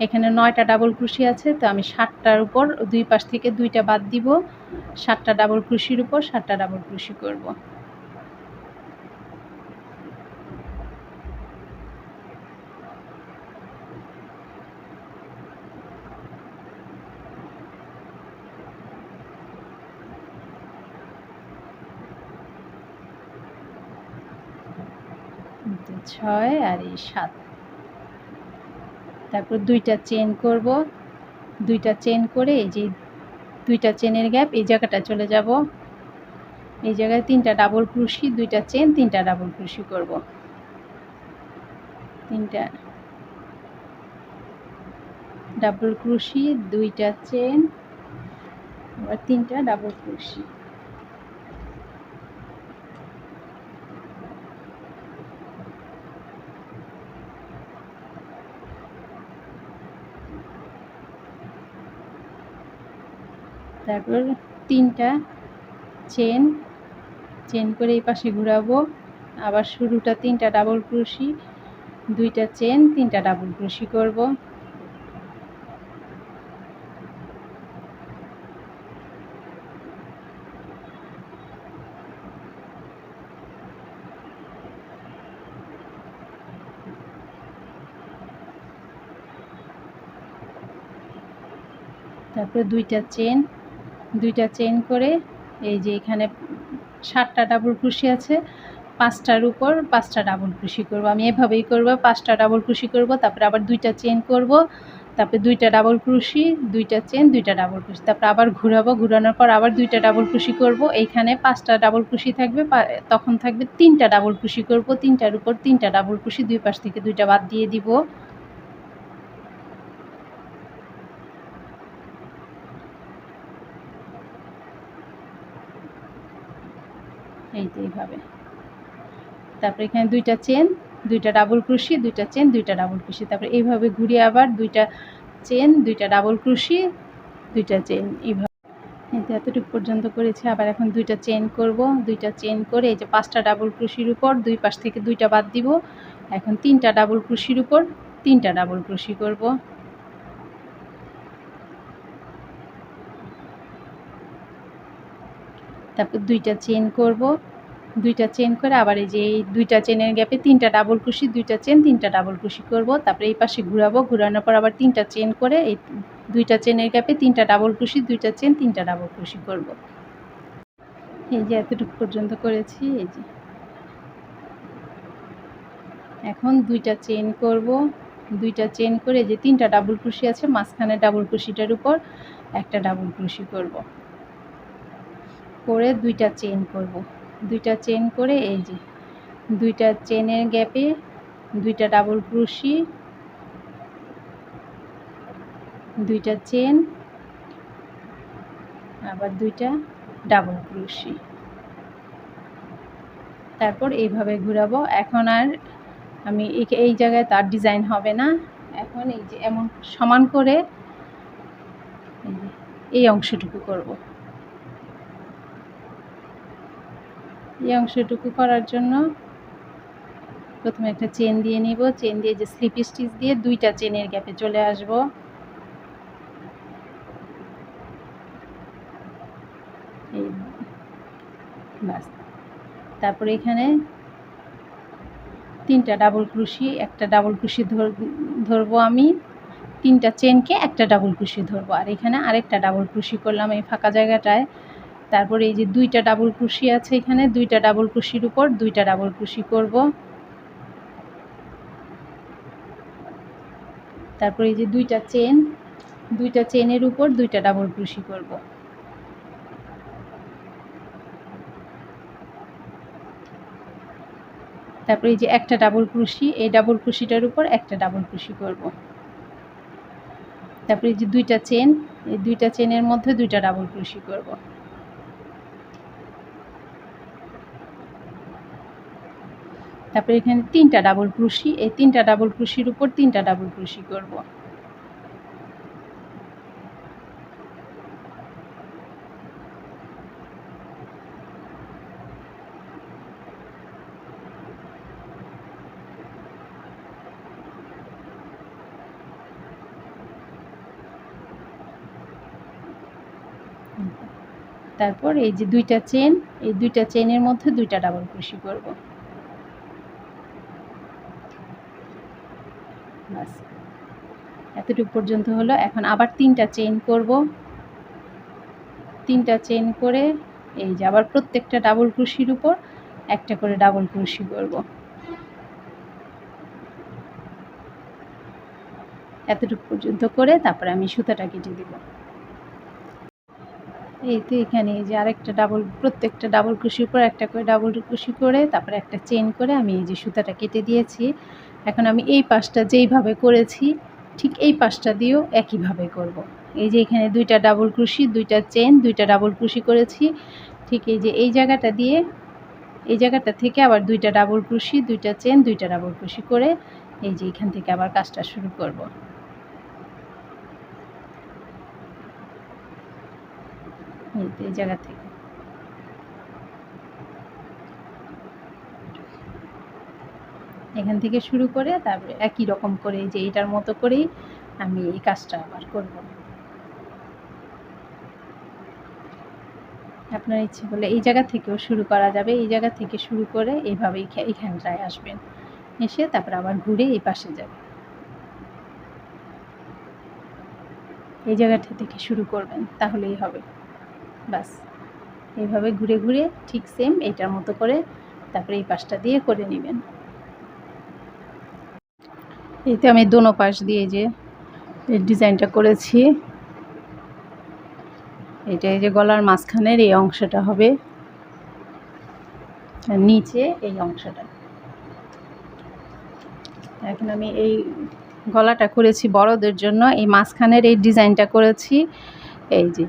এখানে 9টা ডাবল ক্রোশি আছে, তো আমি 7টার উপর দুই পাশ থেকে 2টা বাদ দিব। 7টা ডাবল ক্রোশির উপর 7টা ডাবল ক্রোশি করব। তো 6 আর এই 7, তারপর 2টা চেন করব। 2টা চেন করে এই যে 2টা চেনের গ্যাপ এই জায়গাটা চলে যাব, এই জায়গায় 3টা ডাবল ক্রোশি, 2টা চেন, 3টা ডাবল ক্রোশি করব। 3টা ডাবল ক্রোশি, 2টা চেন, আবার 3টা ডাবল ক্রোশি। তারপর 3টা চেন, চেন করে এই পাশে ঘোরাবো, আবার শুরুটা 3টা ডাবল ক্রোশি, 2টা চেন, 3টা ডাবল ক্রোশি করব। তারপরে 2টা চেন, 2টা চেন করে এই যে এখানে 7টা ডাবল ক্রোশি আছে, 5টার উপর 5টা ডাবল ক্রোশি করব। আমি এভাবেই করব, 5টা ডাবল ক্রোশি করব, তারপরে আবার 2টা চেন করব, তারপরে 2টা ডাবল ক্রোশি, 2টা চেন, 2টা ডাবল ক্রোশি, তারপর আবার ঘোরাবো, ঘোরানোর পর আবার 2টা ডাবল ক্রোশি করব। এইখানে 5টা ডাবল ক্রোশি থাকবে, তখন থাকবে 3টা ডাবল ক্রোশি করব, 3টার উপর 3টা ডাবল ক্রোশি, দুই পাশ থেকে 2টা বাদ দিয়ে দিব। এই তো এইভাবে। তারপরে এখানে 2টা চেন, 2টা ডাবল ক্রোশি, 2টা চেন, 2টা ডাবল ক্রোশি, তারপরে এইভাবে ঘুরিয়ে আবার 2টা চেন, 2টা ডাবল ক্রোশি, 2টা চেন, এইভাবে। এই যে এতটুকু পর্যন্ত করেছি। আবার এখন 2টা চেন করব, 2টা চেন করে এই যে 5টা ডাবল ক্রোশির উপর দুই পাশ থেকে 2টা বাদ দিব। এখন 3টা ডাবল ক্রোশির উপর 3টা ডাবল ক্রোশি করব। তারপর 2টা চেন করব, 2টা চেন করে আবার এই যে এই 2টা চেনের গ্যাপে 3টা ডাবল ক্রোশি, 2টা চেন, 3টা ডাবল ক্রোশি করব। তারপরে এই পাশে ঘোরাবো, ঘোরানোর পর আবার 3টা চেন করে এই 2টা চেনের গ্যাপে 3টা ডাবল ক্রোশি, 2টা চেন, 3টা ডাবল ক্রোশি করব। এই যে এতটুকু পর্যন্ত করেছি। এই যে এখন 2টা চেন করব, 2টা চেন করে যে 3টা ডাবল ক্রোশি আছে মাঝখানে ডাবল ক্রোশিটার উপর একটা ডাবল ক্রোশি করব, করে 2টা চেন করব। 2টা চেন করে এই যে 2টা চেনের গ্যাপে 2টা ডাবল ক্রোশি, 2টা চেন, আবার 2টা ডাবল ক্রোশি, তারপর এইভাবে ঘোরাবো। এখন আর আমি এই জায়গায় তার ডিজাইন হবে না। এখন এই যে এমন সমান করে এই অংশটুকু করব। এই অংশটুকু করার জন্য প্রথমে একটা চেন দিয়ে নিব, চেন দিয়ে যে স্লিপ স্টিচ দিয়ে 2টা চেনের গ্যাপে চলে আসব। এই বাস তারপরে এখানে 3টা ডাবল ক্রোশি, একটা ডাবল ক্রোশি ধরবো আমি, 3টা চেনকে একটা ডাবল ক্রোশি ধরবো, আর এখানে আরেকটা ডাবল ক্রোশি করলাম এই ফাঁকা জায়গাটায়। তারপরে এই যে 2টা ডাবল ক্রোশি আছে এখানে, 2টা ডাবল ক্রোশির উপর 2টা ডাবল ক্রোশি করব। তারপরে এই যে 2টা চেন, 2টা চেনের উপর 2টা ডাবল ক্রোশি করব। তারপরে এই যে একটা ডাবল ক্রোশি, এই ডাবল ক্রোশিটার উপর একটা ডাবল ক্রোশি করব। তারপরে এই যে 2টা চেন, এই 2টা চেনের মধ্যে 2টা ডাবল ক্রোশি করব। তারপরে এখানে 3টা ডাবল ক্রোশি, এই 3টা ডাবল ক্রোশির উপর 3টা ডাবল ক্রোশি করব। তারপর এই যে 2টা চেন, এই 2টা চেনের মধ্যে 2টা ডাবল ক্রোশি করব। বাস, এতটুকু পর্যন্ত হলো। এখন আবার 3টা চেন করব। 3টা চেন করে এই যে আবার প্রত্যেকটা ডাবল ক্রোশির উপর একটা করে ডাবল ক্রোশি করব। এতটুকু পর্যন্ত করে তারপরে আমি সুতাটা কেটে দেব। এই তো এখানে এই যে আরেকটা ডাবল, প্রত্যেকটা ডাবল ক্রোশির উপর একটা করে ডাবল ক্রোশি করে তারপরে একটা চেন করে আমি এই যে সুতাটা কেটে দিয়েছি। এখন আমি এই পাশটা যেইভাবে করেছি ঠিক এই পাশটা দিয়েও একইভাবে করব। এই যে এখানে 2টা ডাবল ক্রোশি, 2টা চেন, 2টা ডাবল ক্রোশি করেছি, ঠিক এই যে এই জায়গাটা দিয়ে এই জায়গাটা থেকে আবার 2টা ডাবল ক্রোশি, 2টা চেন, 2টা ডাবল ক্রোশি করে এই যে এখান থেকে আবার কাজটা শুরু করব। এই জায়গা থেকে এখান থেকে শুরু করে তারপরে একই রকম করে যে এটার মতো করেই আমি এই কাজটা আবার করব। আপনার ইচ্ছে করলে এই জায়গা থেকেও শুরু করা যাবে, এই জায়গা থেকে শুরু করে এইভাবেই এখানটায় আসবেন, এসে তারপর আবার ঘুরে এই পাশে যাবেন। এই জায়গাটা থেকে শুরু করবেন, তাহলেই হবে। বাস, এইভাবে ঘুরে ঘুরে ঠিক সেম এইটার মতো করে তারপরে এই পাশটা দিয়ে করে নেবেন। এইতে আমি দোনো পাশ দিয়ে যে ডিজাইনটা করেছি, এটা এই যে গলার মাঝখানের এই অংশটা হবে, আর নিচে এই অংশটা। এখন আমি এই গলাটা করেছি বড়দের জন্য, এই মাঝখানের এই ডিজাইনটা করেছি। এই যে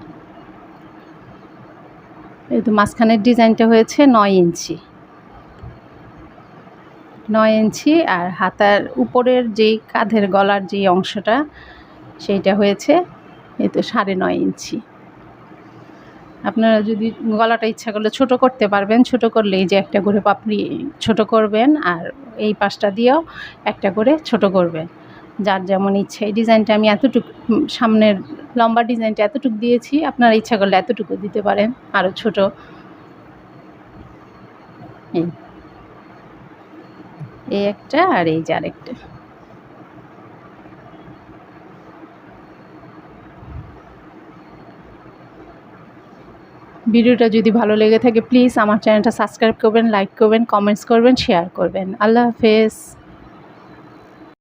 এই তো মাঝখানের ডিজাইনটা হয়েছে 9 ইঞ্চি, 9 ইঞ্চি, আর হাতার উপরের যেই কাঁধের গলার যে অংশটা সেইটা হয়েছে এই তো 9.5 ইঞ্চি। আপনারা যদি গলাটা ইচ্ছা করলে ছোট করতে পারবেন, ছোট করলে এই যে একটা করে পাপড়ি ছোট করবেন, আর এই পাশটা দিয়েও একটা করে ছোট করবেন, যার যেমন ইচ্ছা। এই ডিজাইনটা আমি এতটুকু, সামনের লম্বা ডিজাইনটা এতটুকু দিয়েছি, আপনারা ইচ্ছা করলে এতটুকু দিতে পারেন, আরও ছোট। এই একটা আর এই যে আরেকটা। ভিডিওটা যদি ভালো লেগে থাকে প্লিজ আমার চ্যানেলটা সাবস্ক্রাইব করবেন, লাইক করবেন, কমেন্টস করবেন, শেয়ার করবেন। আল্লাহ হাফেজ।